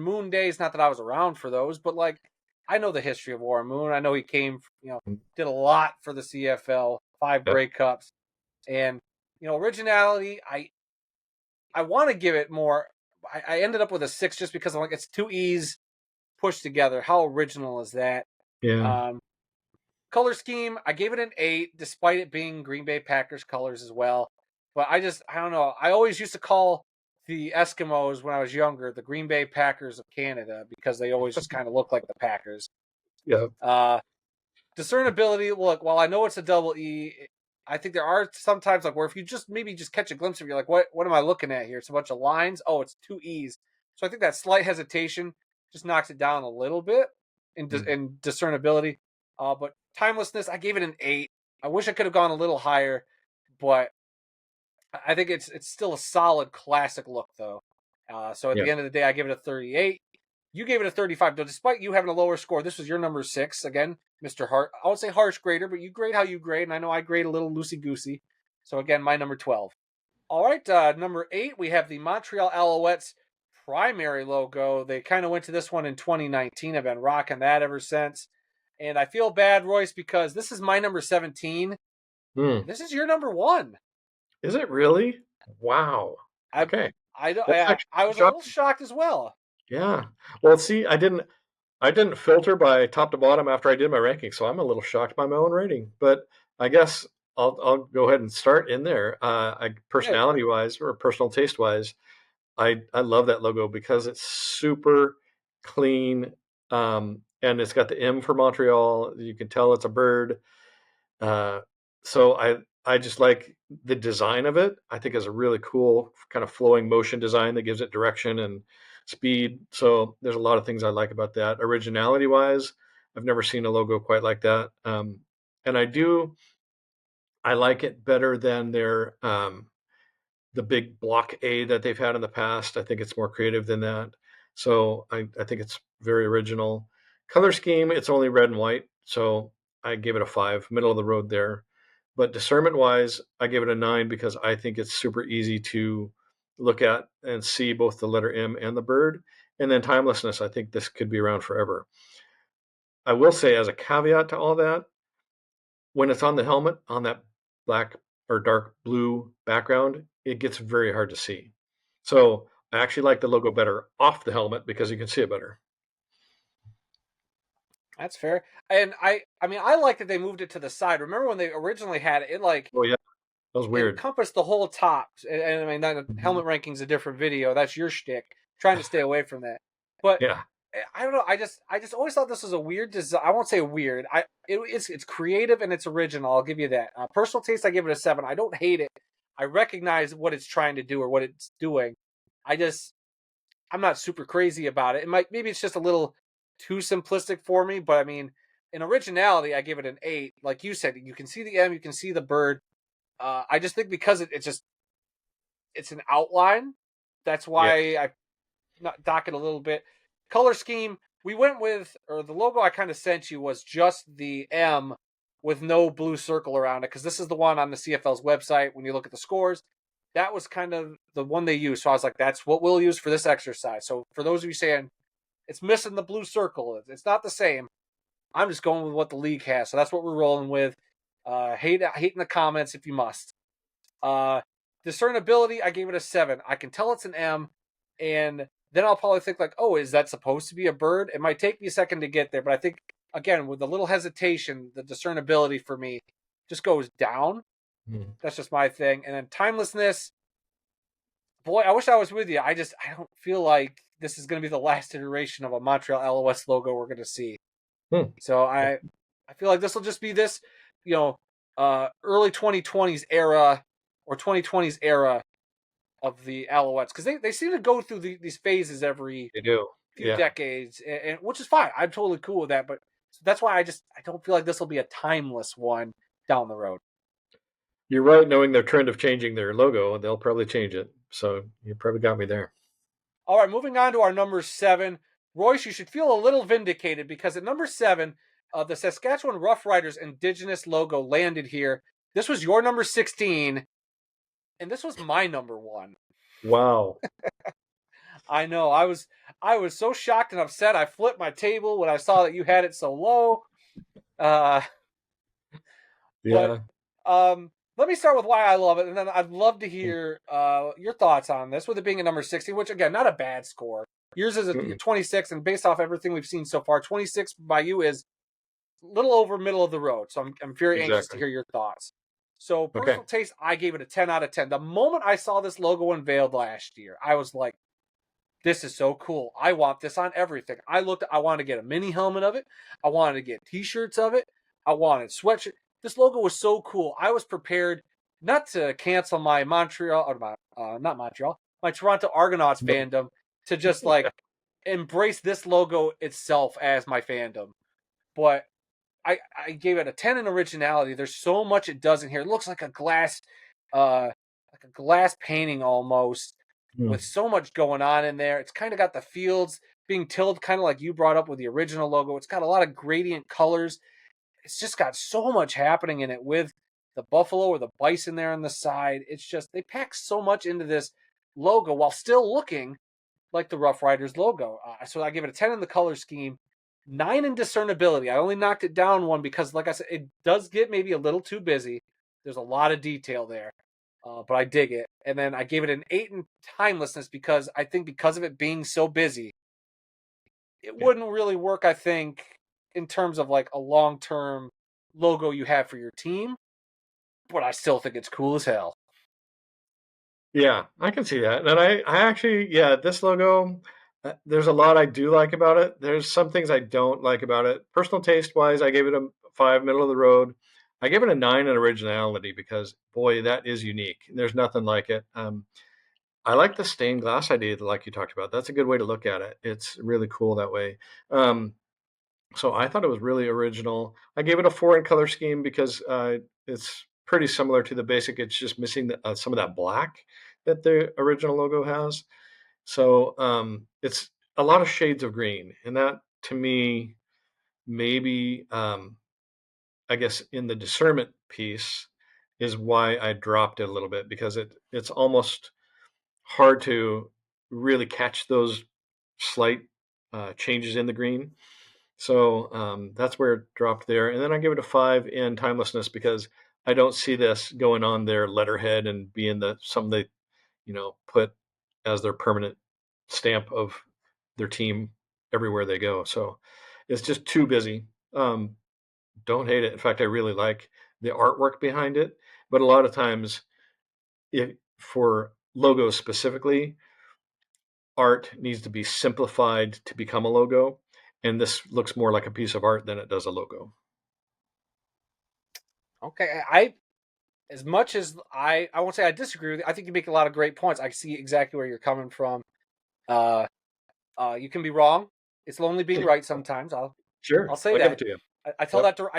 Moon days. Not that I was around for those, but like I know the history of Warren Moon. I know he came, did a lot for the CFL, 5 Yep. Grey Cups, and originality. I want to give it more. I ended up with a 6 just because I'm like it's two E's pushed together. How original is that? Yeah. Um, Color scheme, I gave it an 8, despite it being Green Bay Packers colors as well. But I don't know. I always used to call the Eskimos when I was younger the Green Bay Packers of Canada because they always just kind of look like the Packers. Yeah. Uh, Discernibility, look, while I know it's a double E, I think there are sometimes like where if you just maybe just catch a glimpse of it, you're like, what am I looking at here? It's a bunch of lines. Oh, it's two E's. So I think that slight hesitation just knocks it down a little bit Mm. in discernibility. But timelessness, I gave it an 8. I wish I could have gone a little higher, but I think it's still a solid classic look though. So at Yeah. the end of the day, I give it a 38. You gave it a 35. Though, despite you having a lower score, this was your number 6 again, Mr. Hart. I would say harsh grader, but you grade how you grade, and I know I grade a little loosey goosey. So again, my number 12. All right, number 8, we have the Montreal Alouettes primary logo. They kind of went to this one in 2019. I've been rocking that ever since. And I feel bad, Royce, because this is my number 17. Mm. This is your number 1. Is it really? Wow. I Okay. I don't That's I actually was a little shocking. shocked as well. Yeah. Well, see, I didn't filter by top to bottom after I did my ranking, so I'm a little shocked by my own rating. But I guess I'll go ahead and start in there. Yeah, Personality wise or personal taste wise, I love that logo because it's super clean, and it's got the M for Montreal. You can tell it's a bird. Uh, so I just like the design of it. I think it's a really cool kind of flowing motion design that gives it direction and speed. So there's a lot of things I like about that. Originality wise, I've never seen a logo quite like that. And I like it better than their the big block A that they've had in the past. I think it's more creative than that. So I think it's very original. Color scheme, it's only red and white. So I give it a 5, middle of the road there. But discernment wise, I give it a 9 because I think it's super easy to look at and see both the letter M and the bird. And then timelessness, I think this could be around forever. I will say, as a caveat to all that, when it's on the helmet on that black or dark blue background, it gets very hard to see. So I actually like the logo better off the helmet because you can see it better. that's fair. And I mean I like that they moved it to the side. Remember when they originally had it, Oh yeah, that was it weird. encompassed the whole top. And I mean that Mhm. helmet ranking's a different video. That's your shtick. Trying to stay away from that. But Yeah. I don't know. I just always thought this was a weird design. I won't say weird. It's creative and it's original. I'll give you that. Personal taste, I give it a 7. I don't hate it. I recognize what it's trying to do or what it's doing. I just I'm not super crazy about it. It might maybe it's just a little too simplistic for me, but I mean, in originality, I give it an 8. Like you said, you can see the M, you can see the bird. I just think because it's an outline. That's Yeah. why I not dock it a little bit. Color scheme, we went with, or the logo I kind of sent you was just the M with no blue circle around it, because this is the one on the CFL's website. When you look at the scores, that was kind of the one they used. So I was like, that's what we'll use for this exercise. So for those of you saying it's missing the blue circle, it's not the same. I'm just going with what the league has. So that's what we're rolling with. Hate in the comments if you must. Uh, Discernibility, I gave it a 7. I can tell it's an M, and then I'll probably think like, oh, is that supposed to be a bird? It might take me a second to get there, but I think again with a little hesitation, the discernibility for me just goes down. Mm. That's just my thing. And then timelessness, boy, I wish I was with you. I don't feel like this is going to be the last iteration of a Montreal LOS logo we're going to see. Hmm. So I feel like this will just be this, you know, early 2020s era or 2020s era of the Alouettes, because they seem to go through these phases every They do. few Yeah. decades, and which is fine. I'm totally cool with that, but so that's why I don't feel like this will be a timeless one down the road. You're right, knowing their trend of changing their logo, they'll probably change it. So you probably got me there. All right, moving on to our number 7. Royce, you should feel a little vindicated because at number 7, the Saskatchewan Roughriders Indigenous logo landed here. This was your number 16, and this was my number 1. Wow. I know. I was so shocked and upset. I flipped my table when I saw that you had it so low. Uh, but Yeah. let me start with why I love it, and then I'd love to hear your thoughts on this. With it being a number 16, which again, not a bad score. Yours is a Mm-mm. 26, and based off everything we've seen so far, 26 by you is a little over middle of the road. So I'm very anxious to Exactly. hear your thoughts. So Okay. personal taste, I gave it a 10 out of 10. The moment I saw this logo unveiled last year, I was like, this is so cool. I want this on everything. I wanted to get a mini helmet of it. I wanted to get t-shirts of it. I wanted sweatshirt. This logo was so cool. I was prepared not to cancel my Montreal, or not Montreal, my Toronto Argonauts No. fandom to just like embrace this logo itself as my fandom. But I gave it a 10 in originality. There's so much it does in here. It looks like a glass painting almost, with Mm. so much going on in there. It's kind of got the fields being tilled, kind of like you brought up with the original logo. It's got a lot of gradient colors. It's just got so much happening in it with the buffalo or the bison there on the side. It's just, they pack so much into this logo while still looking like the Rough Riders logo. So I give it a 10 in the color scheme, 9 in discernibility. I only knocked it down 1 because, like I said, it does get maybe a little too busy. There's a lot of detail there, but I dig it. And then I gave it an 8 in timelessness because I think because of it being so busy, it Yeah. wouldn't really work, I think, in terms of like a long term logo you have for your team, but I still think it's cool as hell. Yeah, I can see that. And I actually, yeah, this logo, there's a lot I do like about it. There's some things I don't like about it. Personal taste wise, I gave it a 5, middle of the road. I give it a 9 in originality because, boy, that is unique. There's nothing like it. I like the stained glass idea, like you talked about. That's a good way to look at it. It's really cool that way. Um, so I thought it was really original. I gave it a 4 in color scheme because it's pretty similar to the basic. It's just missing some of that black that the original logo has. So it's a lot of shades of green, and that to me maybe I guess in the discernment piece is why I dropped it a little bit because it's almost hard to really catch those slight changes in the green. So that's where it dropped there. And then I give it a 5 in timelessness because I don't see this going on their letterhead and being something they, put as their permanent stamp of their team everywhere they go. So it's just too busy. Don't hate it. In fact, I really like the artwork behind it. But a lot of times, for logos specifically, art needs to be simplified to become a logo. And this looks more like a piece of art than it does a logo. Okay, I as much as I won't say I disagree with you. I think you make a lot of great points. I see exactly where you're coming from. Uh, you can be wrong. It's lonely being right sometimes. I'll Sure, say I'll give it that. to you. I Yep.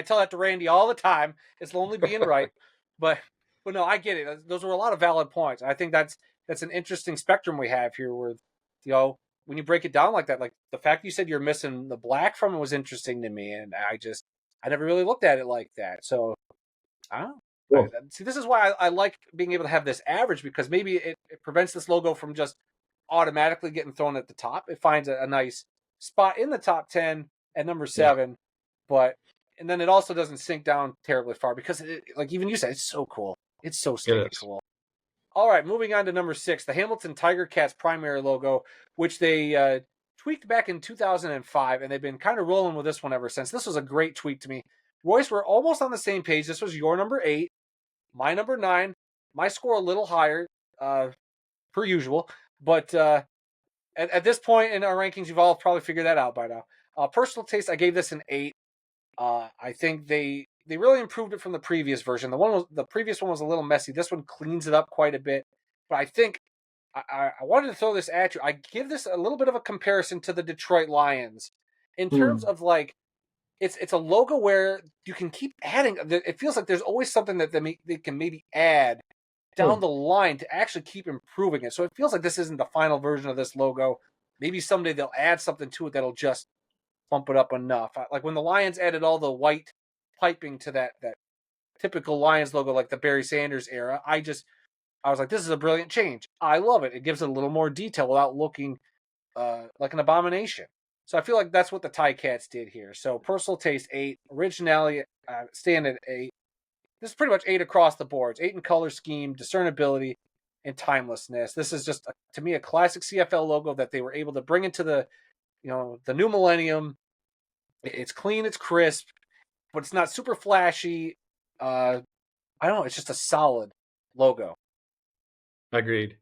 tell that to Randy all the time. It's lonely being right, but no, I get it. Those were a lot of valid points. I think that's an interesting spectrum we have here. Where when you break it down like that, like the fact you said you're missing the black from it was interesting to me, and I never really looked at it like that. So I don't know. Cool. See, this is why I like being able to have this average because maybe it prevents this logo from just automatically getting thrown at the top. It finds a nice spot in the top 10 at number Yeah, 7, but and then it also doesn't sink down terribly far because, like even you said, it's so cool. It's so it stinking is. cool. All right, moving on to number 6, the Hamilton Tiger Cats primary logo, which they tweaked back in 2005, and they've been kind of rolling with this one ever since. This was a great tweak to me. Royce, we're almost on the same page. This was your number 8, my number 9. My score a little higher, per usual, but at this point in our rankings, you've all probably figured that out by now. Personal taste, I gave this an 8. I think they really improved it from the previous version. The previous one was a little messy. This one cleans it up quite a bit. But I think I wanted to throw this at you. I give this a little bit of a comparison to the Detroit Lions in terms Hmm. of like it's a logo where you can keep adding. It feels like there's always something that they can maybe add down the line to actually keep improving it. So it feels like this isn't the final version of this logo. Maybe someday they'll add something to it that'll just bump it up enough. Like when the Lions added all the white piping to that typical Lions logo, like the Barry Sanders era, I was like, this is a brilliant change. I love it. It gives it a little more detail without looking like an abomination. So I feel like that's what the Tie Cats did here. So personal taste 8, originality stand at 8. This is pretty much 8 across the boards. 8 in color scheme, discernibility, and timelessness. This is just to me a classic CFL logo that they were able to bring into the the new millennium. It's clean, it's crisp, but it's not super flashy. I don't know. It's just a solid logo. Agreed.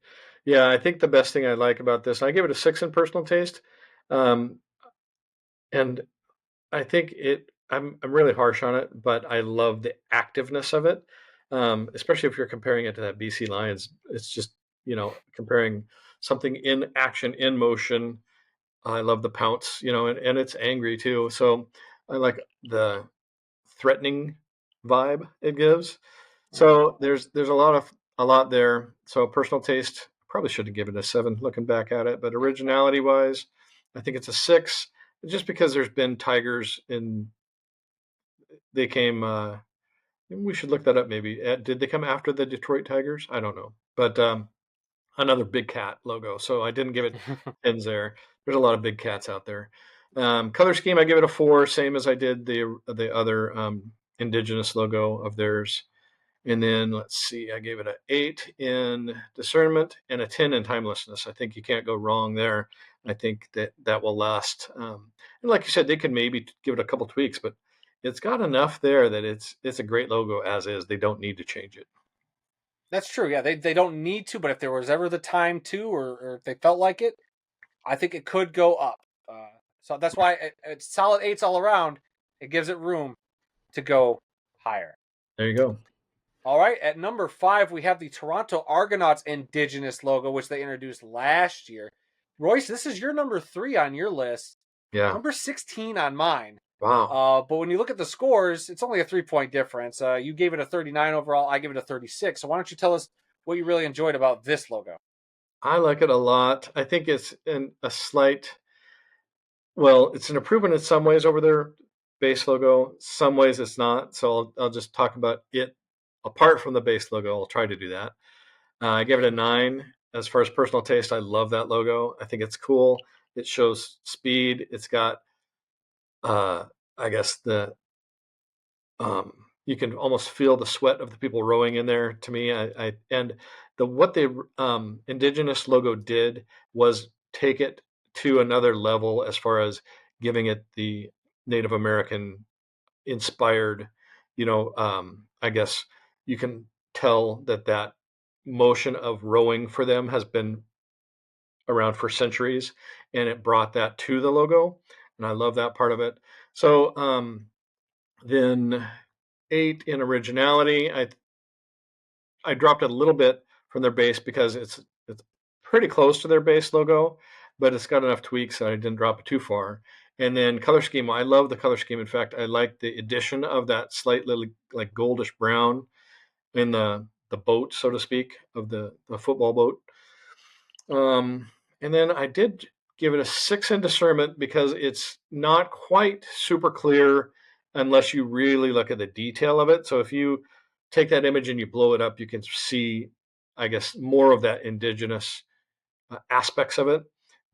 Yeah, I think the best thing I like about this, I give it a 6 in personal taste, um, and I think I'm really harsh on it, but I love the activeness of it, especially if you're comparing it to that BC Lions. It's just comparing something in action, in motion. I love the pounce, and it's angry too. So I like the threatening vibe it gives. So there's a lot there. So personal taste, probably should have given it a 7 looking back at it, but originality wise, I think it's a 6 just because there's been tigers in they came we should look that up maybe. Did they come after the Detroit Tigers? I don't know. But another big cat logo. So I didn't give it pins there. There's a lot of big cats out there. Color scheme, I give it a 4, same as I did the other indigenous logo of theirs. And then let's see, I gave it an 8 in discernment and a 10 in timelessness. I think you can't go wrong there. I think that will last. And like you said, they could maybe give it a couple tweaks, but it's got enough there that it's a great logo as is. They don't need to change it. That's true. Yeah, they don't need to, but if there was ever the time to, or if they felt like it, I think it could go up. So that's why it's solid 8s all around. It gives it room to go higher. There you go. All right, at number 5, we have the Toronto Argonauts Indigenous logo, which they introduced last year. Royce, this is your number 3 on your list. Yeah. Number 16 on mine. Wow. But when you look at the scores, it's only a 3-point difference. You gave it a 39 overall. I give it a 36. So why don't you tell us what you really enjoyed about this logo? I like it a lot. I think it's it's an improvement in some ways over their base logo. Some ways it's not. So I'll just talk about it apart from the base logo. I'll try to do that. I give it a 9. As far as personal taste, I love that logo. I think it's cool. It shows speed. It's got, I guess you can almost feel the sweat of the people rowing in there. To me, what the indigenous logo did was take it to another level as far as giving it the Native American inspired. I guess you can tell that motion of rowing for them has been around for centuries, and it brought that to the logo, and I love that part of it. So then 8 in originality. I dropped it a little bit from their base because it's pretty close to their base logo, but it's got enough tweaks that I didn't drop it too far. And then color scheme, I love the color scheme. In fact, I like the addition of that slightly like goldish brown in the boat, so to speak, of the football boat. And then I did give it a 6 in discernment because it's not quite super clear unless you really look at the detail of it. So if you take that image and you blow it up, you can see, I guess, more of that indigenous aspects of it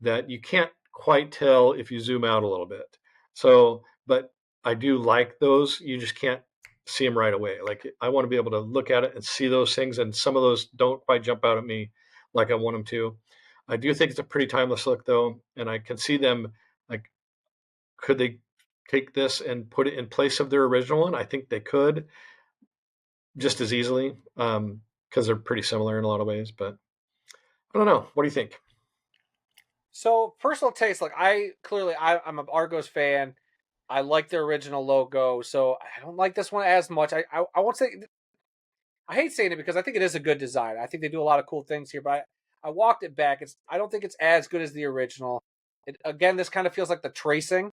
that you can't quite tell if you zoom out a little bit. So, but I do like those. You just can't see them right away. Like I want to be able to look at it and see those things, and some of those don't quite jump out at me like I want them to. I do think it's a pretty timeless look though, and I can see them like, could they take this and put it in place of their original one? I think they could just as easily because they're pretty similar in a lot of ways. But I don't know. What do you think? So personal taste, like I'm an Argos fan. I like their original logo, so I don't like this one as much. I won't say I hate saying it because I think it is a good design. I think they do a lot of cool things here, but I walked it back. I don't think it's as good as the original. Again, this kind of feels like the tracing,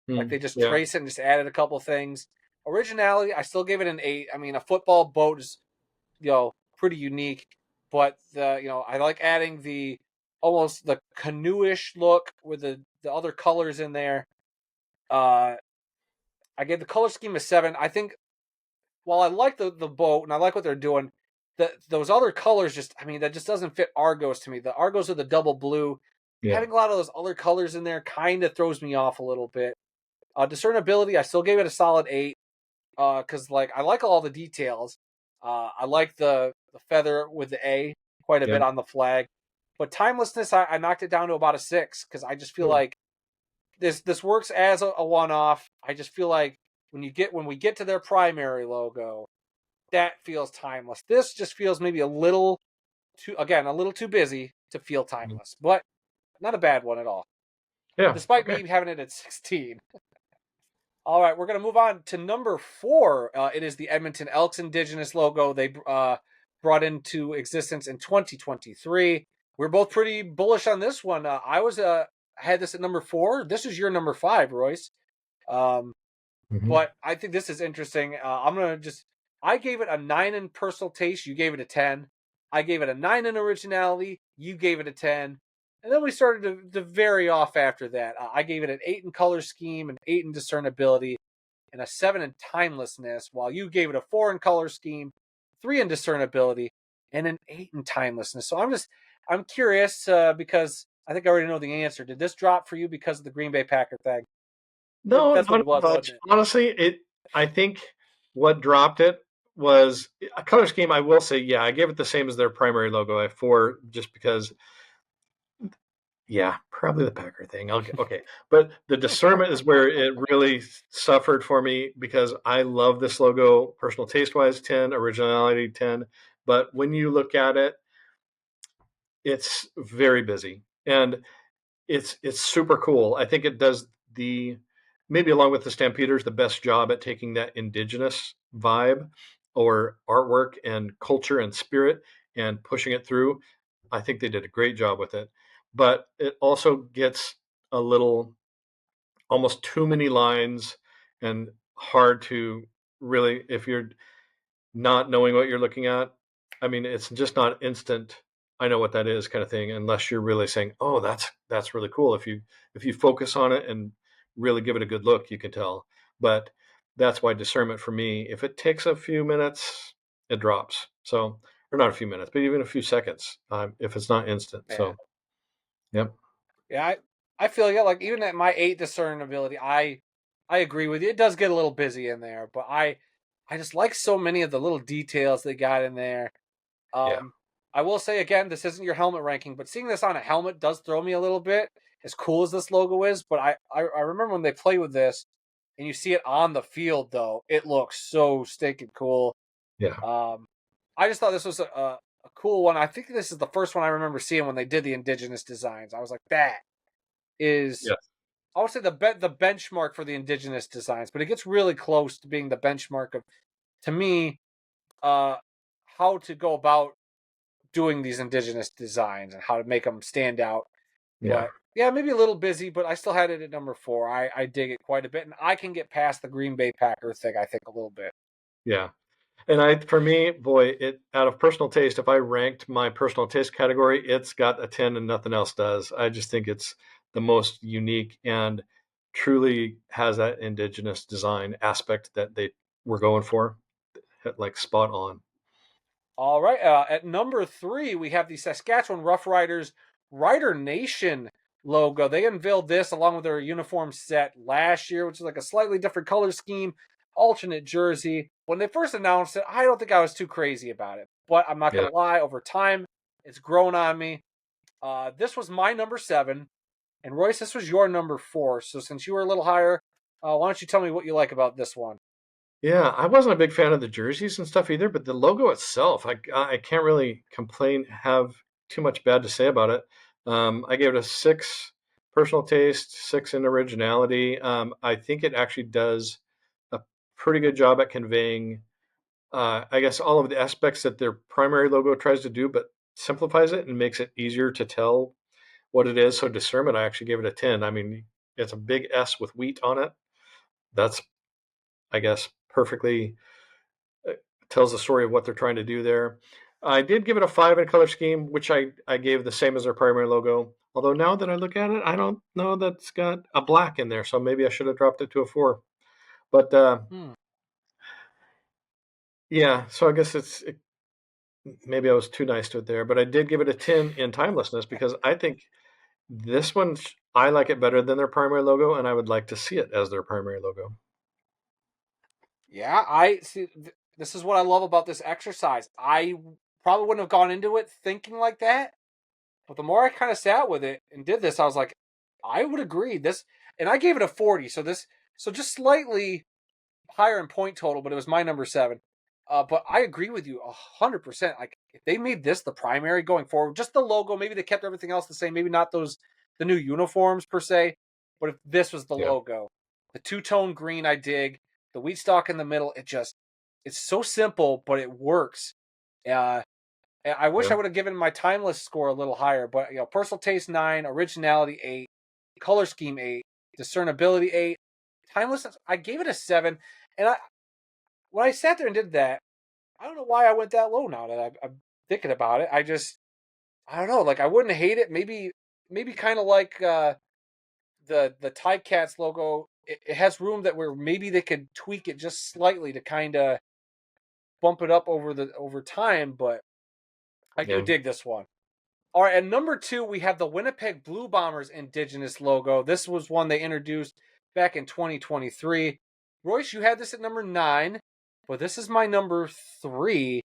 like they just Yeah. trace it and just added a couple things. Originality, I still gave it an 8. I mean, a football boat is pretty unique. But I like adding the almost the canoeish look with the other colors in there. Uh, I gave the color scheme a 7. I think while I like the boat and I like what they're doing, those other colors just, I mean, that just doesn't fit Argos to me. The Argos are the double blue. Yeah. Having a lot of those other colors in there kind of throws me off a little bit. Discernibility, I still gave it a solid 8 because like I like all the details. I like the feather with the A quite a Yeah. bit on the flag, but timelessness, I knocked it down to about a 6 because I just feel Hmm. like this works as a one off. I just feel like when we get to their primary logo, that feels timeless. This just feels maybe a little too busy to feel timeless, but not a bad one at all, Yeah. despite Okay. me having it at 16. All right, we're going to move on to number 4. It is the Edmonton Elks Indigenous logo they brought into existence in 2023. We're both pretty bullish on this one. I had this at number 4. This is your number 5, Royce. Um, Hmm. but I think this is interesting. I gave it a 9 in personal taste. You gave it a 10. I gave it a 9 in originality. You gave it a 10. And then we started to vary off after that. I gave it an 8 in color scheme, an 8 in discernibility, and a 7 in timelessness, while you gave it a 4 in color scheme, 3 in discernibility, and an 8 in timelessness. So I'm curious because I think I already know the answer. Did this drop for you because of the Green Bay Packer thing? No, That's what not it was, much. wasn't it? Honestly, I think what dropped it was a color scheme. I will say, yeah, I gave it the same as their primary logo, a 4, just because. Yeah, probably the Packer thing. Okay, but the discernment is where it really suffered for me because I love this logo. Personal taste wise, 10. Originality, 10. But when you look at it, it's very busy and it's super cool. I think it does the maybe along with the Stampeders the best job at taking that indigenous vibe or artwork and culture and spirit and pushing it through. I think they did a great job with it. But it also gets a little almost too many lines and hard to really if you're not knowing what you're looking at. I mean, it's just not instant. I know what that is kind of thing, unless you're really saying, "Oh, that's really cool." If you focus on it and really give it a good look, you can tell. But that's why discernment for me, if it takes a few minutes, it drops. So, or not a few minutes, but even a few seconds, if it's not instant. Yeah. So, yep, Yeah, I feel yeah, like even at my 8 discernibility, I agree with you. It does get a little busy in there, but I just like so many of the little details they got in there. yeah, Um, I will say again, this isn't your helmet ranking, but seeing this on a helmet does throw me a little bit. As cool as this logo is, but I remember when they play with this, and you see it on the field though, it looks so stinking cool. yeah, Um, I just thought this was a cool one. I think this is the first one I remember seeing when they did the indigenous designs. I was like, that is yeah, I would say the benchmark for the indigenous designs, but it gets really close to being the benchmark of to me uh how to go about doing these indigenous designs and how to make them stand out. yeah, But yeah, maybe a little busy, but I still had it at number 4. I dig it quite a bit, and I can get past the Green Bay Packer thing. I think a little bit. yeah. And for me, boy, it out of personal taste, if I ranked my personal taste category, it's got a 10 and nothing else does. I just think it's the most unique and truly has that indigenous design aspect that they were going for, like spot on. All right. At number 3, we have the Saskatchewan Roughriders Rider Nation logo. They unveiled this along with their uniform set last year, which is like a slightly different color scheme, alternate jersey. When they first announced it, I don't think I was too crazy about it. But I'm not going Yeah. to lie, over time, it's grown on me. This was my number 7. And Royce, this was your number 4. So since you were a little higher, why don't you tell me what you like about this one? Yeah, I wasn't a big fan of the jerseys and stuff either, but the logo itself, I can't really complain, have too much bad to say about it. I gave it a 6 personal taste, 6 in originality. I think it actually does a pretty good job at conveying, I guess, all of the aspects that their primary logo tries to do, but simplifies it and makes it easier to tell what it is. So discernment, I actually gave it a 10. I mean, it's a big S with wheat on it. That's, I guess, perfectly tells the story of what they're trying to do there. I did give it a 5 in color scheme, which I gave the same as their primary logo. Although now that I look at it, I don't know that's got a black in there, so maybe I should have dropped it to a 4. But Hmm. yeah, so I guess maybe I was too nice to it there. But I did give it a 10 in timelessness because I think this one I like it better than their primary logo, and I would like to see it as their primary logo. Yeah, I see. This is what I love about this exercise. I probably wouldn't have gone into it thinking like that, but the more I kind of sat with it and did this, I was like, I would agree. This, and I gave it a 40. So just slightly higher in point total, but it was my number 7. But I agree with you 100%. Like if they made this the primary going forward, just the logo, maybe they kept everything else the same. Maybe not the new uniforms per se, but if this was the Yeah, logo, the two-tone green, I dig. The wheat stalk in the middle, it's so simple, but it works. Uh, I wish yeah, I would have given my timeless score a little higher, but personal taste 9, originality 8, color scheme 8, discernibility 8, timelessness. I gave it a 7, and when I sat there and did that, I don't know why I went that low. Now that I'm thinking about it, I don't know. Like I wouldn't hate it. Maybe kind of like the Tie Cats logo. It has room that where maybe they could tweak it just slightly to kind of bump it up over time, but I do yeah. dig this one. All right, and number 2, we have the Winnipeg Blue Bombers indigenous logo. This was one they introduced back in 2023. Royce, you had this at number 9, but this is my number 3.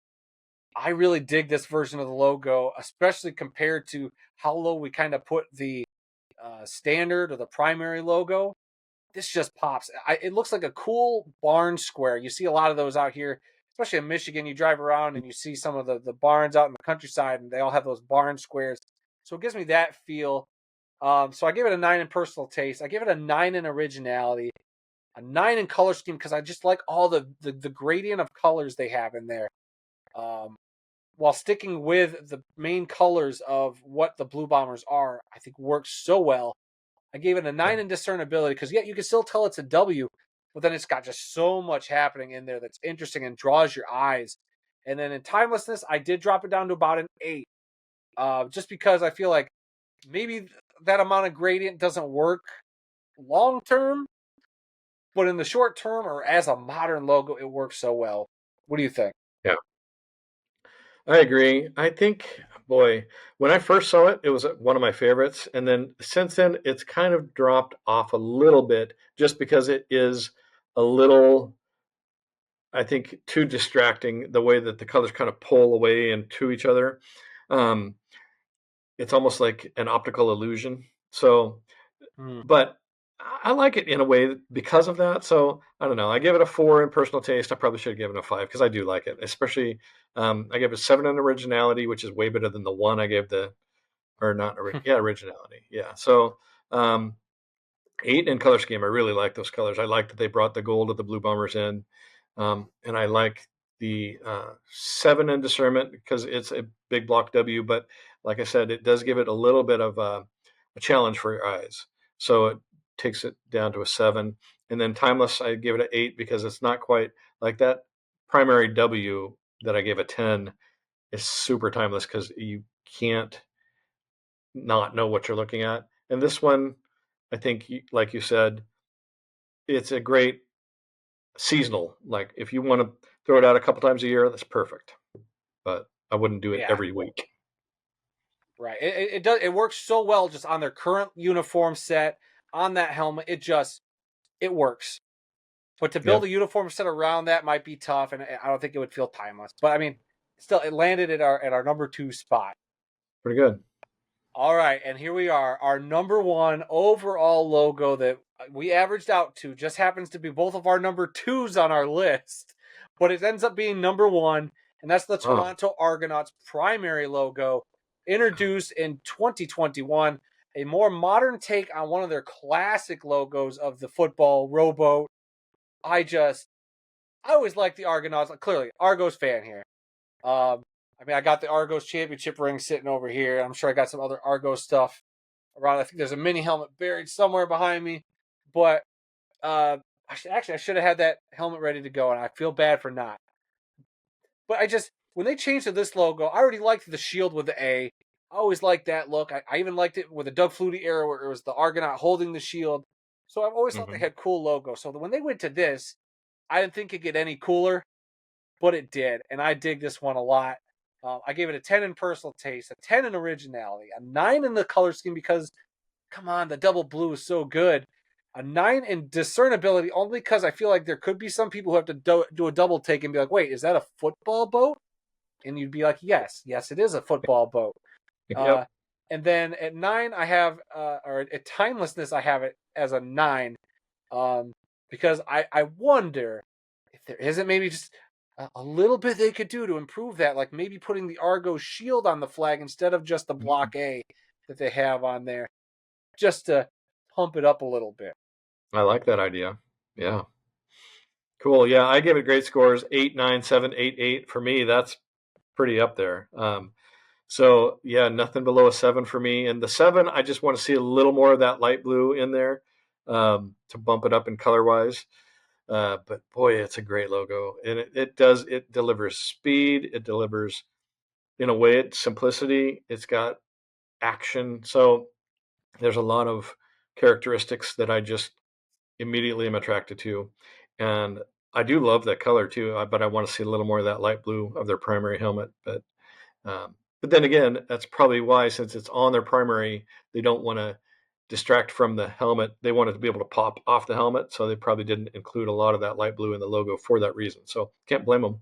I really dig this version of the logo, especially compared to how low we kind of put the standard or the primary logo. This just pops. It looks like a cool barn square. You see a lot of those out here, especially in Michigan. You drive around and you see some of the barns out in the countryside, and they all have those barn squares. So it gives me that feel. So I give it a 9 in personal taste. I give it a 9 in originality, a 9 in color scheme because I just like all the gradient of colors they have in there. Um, while sticking with the main colors of what the Blue Bombers are, I think works so well. I gave it a Yeah. 9 in discernibility because, yeah, you can still tell it's a W, but then it's got just so much happening in there that's interesting and draws your eyes. And then in timelessness, I did drop it down to about an 8, just because I feel like maybe that amount of gradient doesn't work long term, but in the short term or as a modern logo, it works so well. What do you think? Yeah. I agree. I think, boy, when I first saw it, it was one of my favorites. And then since then, it's kind of dropped off a little bit just because it is a little, I think, too distracting the way that the colors kind of pull away into each other. Um, it's almost like an optical illusion. So, Hmm. but I like it in a way because of that. So I don't know. I give it a 4 in personal taste. I probably should have given it a 5 because I do like it. Especially, I gave it 7 in originality, which is way better than the 1 I gave the or not. Yeah, originality. Yeah. So 8 in color scheme. I really like those colors. I like that they brought the gold of the Blue Bombers in, and I like the 7 in discernment because it's a big block W. But like I said, it does give it a little bit of a challenge for your eyes. So it takes it down to a 7. And then timeless, I give it an 8 because it's not quite like that primary W that I gave a 10 is super timeless because you can't not know what you're looking at. And this one, I think, like you said, it's a great seasonal. Like if you want to throw it out a couple times a year, that's perfect. But I wouldn't do it Yeah, every week. right. It does. It works so well just on their current uniform set on that helmet. It works. But to build Yep, a uniform set around that might be tough, and I don't think it would feel timeless. But I mean, still, it landed at our number 2 spot. pretty good. All right, and here we are. Our number 1 overall logo that we averaged out to just happens to be both of our number 2s on our list, but it ends up being number 1, and that's the Oh, Toronto Argonauts primary logo, introduced in 2021. A more modern take on one of their classic logos of the football rowboat. I always like the Argonauts. Clearly, Argos fan here. Um, I mean, I got the Argos championship ring sitting over here. I'm sure I got some other Argos stuff around. I think there's a mini helmet buried somewhere behind me. But I should have had that helmet ready to go, and I feel bad for not. But when they changed to this logo, I already liked the shield with the A. I always liked that look. I even liked it with the Doug Flutie era where it was the Argonaut holding the shield. So I've always thought they Hmm. had cool logos. So when they went to this, I didn't think it'd get any cooler, but it did, and I dig this one a lot. I gave it a 10 in personal taste, a 10 in originality, a 9 in the color scheme because, come on, the double blue is so good. A 9 in discernibility only because I feel like there could be some people who have to do a double take and be like, wait, is that a football boat? And you'd be like, yes, it is a football boat. Yep. Uh, and then at 9, I have, or at timelessness, I have it as a 9, um, because I wonder if there isn't maybe just a little bit they could do to improve that, like maybe putting the Argo shield on the flag instead of just the Mhm. block A that they have on there, just to pump it up a little bit. I like that idea. Yeah. Cool. Yeah, I give it great scores 8, 9, 7, 8, 8. For me, that's pretty up there. So yeah, nothing below a 7 for me. And the 7, I just want to see a little more of that light blue in there to bump it up in color wise. But boy, it's a great logo, and it delivers speed. It delivers in a way it's simplicity. It's got action. So there's a lot of characteristics that I just immediately am attracted to, and I do love that color too. But I want to see a little more of that light blue of their primary helmet. But then again, that's probably why, since it's on their primary, they don't want to distract from the helmet. They want it to be able to pop off the helmet, so they probably didn't include a lot of that light blue in the logo for that reason. So can't blame them.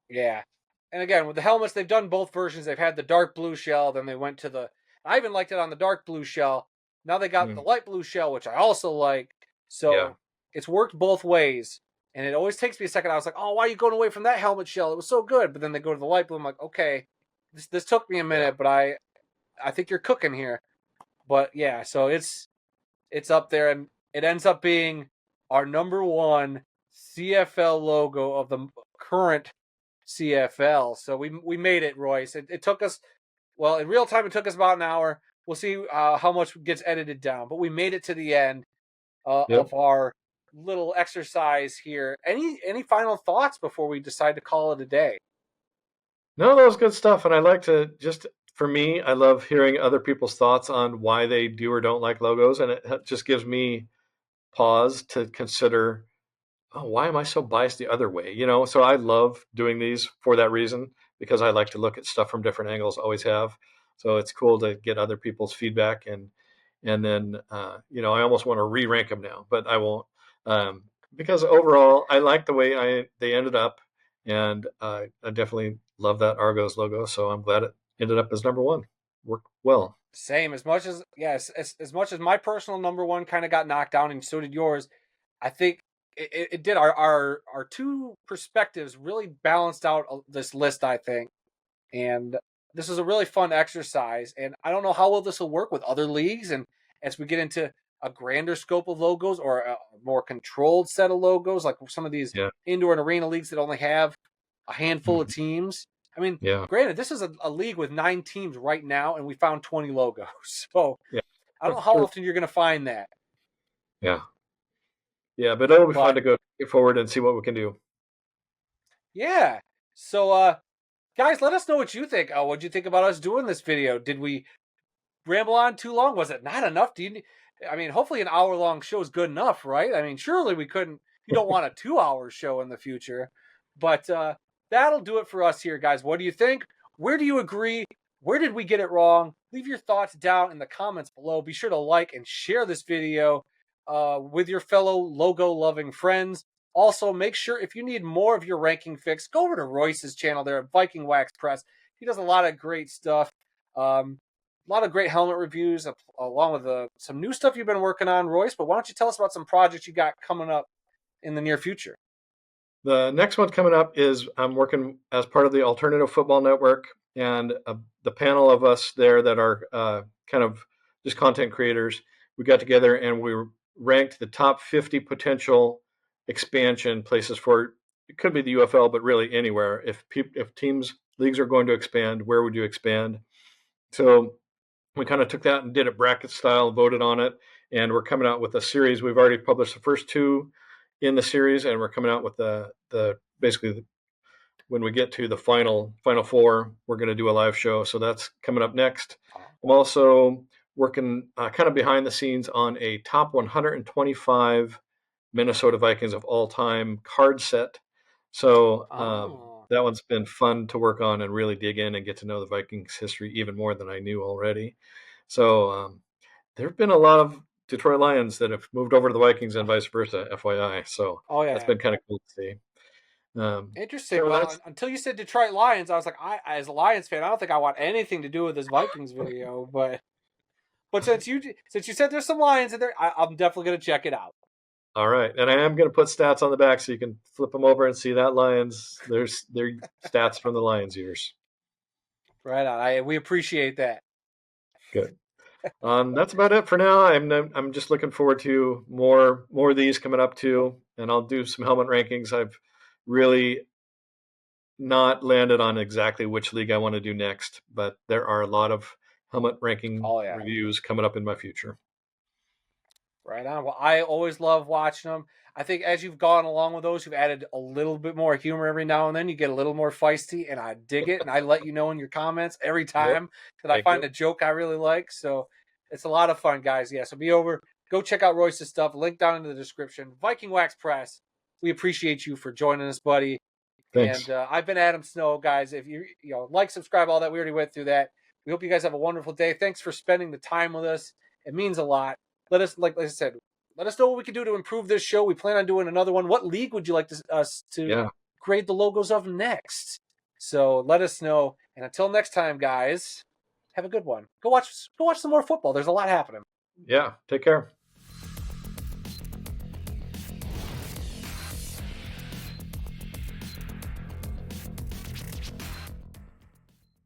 Yeah. And again, with the helmets, they've done both versions. They've had the dark blue shell, then they went to the. I even liked it on the dark blue shell. Now they got the Mm, light blue shell, which I also like. yeah, So it's worked both ways. And it always takes me a second. I was like, oh, why are you going away from that helmet shell? It was so good. But then they go to the light blue. I'm like, okay, this took me a yeah. minute, but I think you're cooking here. But yeah, so it's up there, and it ends up being our number one CFL logo of the current CFL. So we made it, Royce. It took us, well, in real time it took us about an hour. We'll see how much gets edited down, but we made it to the end Yep. of our little exercise here. Any final thoughts before we decide to call it a day? No, that was good stuff. And I like to just, for me, I love hearing other people's thoughts on why they do or don't like logos. And it just gives me pause to consider, oh, why am I so biased the other way? So I love doing these for that reason, because I like to look at stuff from different angles, always have. So it's cool to get other people's feedback. And then, I almost want to re-rank them now, but I won't. Um, because overall, I like the way they ended up. And I definitely love that Argos logo. So I'm glad it ended up as number one. Worked well. Same. As much as yes, as much as my personal number one kind of got knocked down, and so did yours. I think it did. Our two perspectives really balanced out this list, I think, and this was a really fun exercise. And I don't know how well this will work with other leagues, and as we get into a grander scope of logos or a more controlled set of logos, like some of these Yeah. indoor and arena leagues that only have a handful of Mhm. teams. I mean, Yeah. granted, this is a league with 9 teams right now, and we found 20 logos. So Yeah. I don't know how True. often you're going to find that, Yeah. Yeah. But it'll be fun but to go forward and see what we can do. yeah. So, guys, let us know what you think. What do you think about us doing this video? Did we ramble on too long? Was it not enough? I mean, hopefully an hour long show is good enough, right? I mean, surely we couldn't. You don't want a 2 hour show in the future, but that'll do it for us here, guys. What do you think? Where do you agree? Where did we get it wrong? Leave your thoughts down in the comments below. Be sure to like and share this video with your fellow logo loving friends. Also, make sure if you need more of your ranking fix, go over to Royce's channel there at Viking Wax Press. He does a lot of great stuff. A lot of great helmet reviews, along with some new stuff you've been working on, Royce. But why don't you tell us about some projects you got coming up in the near future? The next one coming up is I'm working as part of the Alternative Football Network, and the panel of us there that are kind of just content creators. We got together and we ranked the top 50 potential expansion places for it. Could be the UFL, but really anywhere. If teams leagues are going to expand, where would you expand? So we kind of took that and did it bracket style, voted on it, and we're coming out with a series. We've already published the first two in the series, and we're coming out with the basically when we get to the final four, we're going to do a live show. So that's coming up next. Oh, I'm also working kind of behind the scenes on a top 125 Minnesota Vikings of all time card set. So oh. that one's been fun to work on and really dig in and get to know the Vikings history even more than I knew already. So there have been a lot of Detroit Lions that have moved over to the Vikings and vice versa, FYI. So Oh that's yeah. been kind of cool to see. Interesting. So Well, that's until you said Detroit Lions, I was like, as a Lions fan, I don't think I want anything to do with this Vikings video. But since you said there's some Lions in there, I'm definitely gonna check it out. all right. And I am going to put stats on the back so you can flip them over and see that Lions. There's their stats from the Lions years. Right on. We appreciate that. Good. That's about it for now. I'm just looking forward to more of these coming up too, and I'll do some helmet rankings. I've really not landed on exactly which league I want to do next, but there are a lot of helmet ranking Oh yeah. reviews coming up in my future. Right on. Well, I always love watching them. I think as you've gone along with those, you've added a little bit more humor every now and then. You get a little more feisty, and I dig it. And I let you know in your comments every Yep. time that I Thank find you. a joke I really like. So it's a lot of fun, guys. Yeah. So be over. Go check out Royce's stuff. Link down in the description. Viking Wax Press. We appreciate you for joining us, buddy. Thanks. And I've been Adam Snow, guys. If you like, subscribe, all that, we already went through that. We hope you guys have a wonderful day. Thanks for spending the time with us. It means a lot. Let us, like I said, let us know what we can do to improve this show. We plan on doing another one. What league would you like us to Yeah. grade the logos of next? So let us know. And until next time, guys, have a good one. Go watch some more football. There's a lot happening. Yeah. Take care.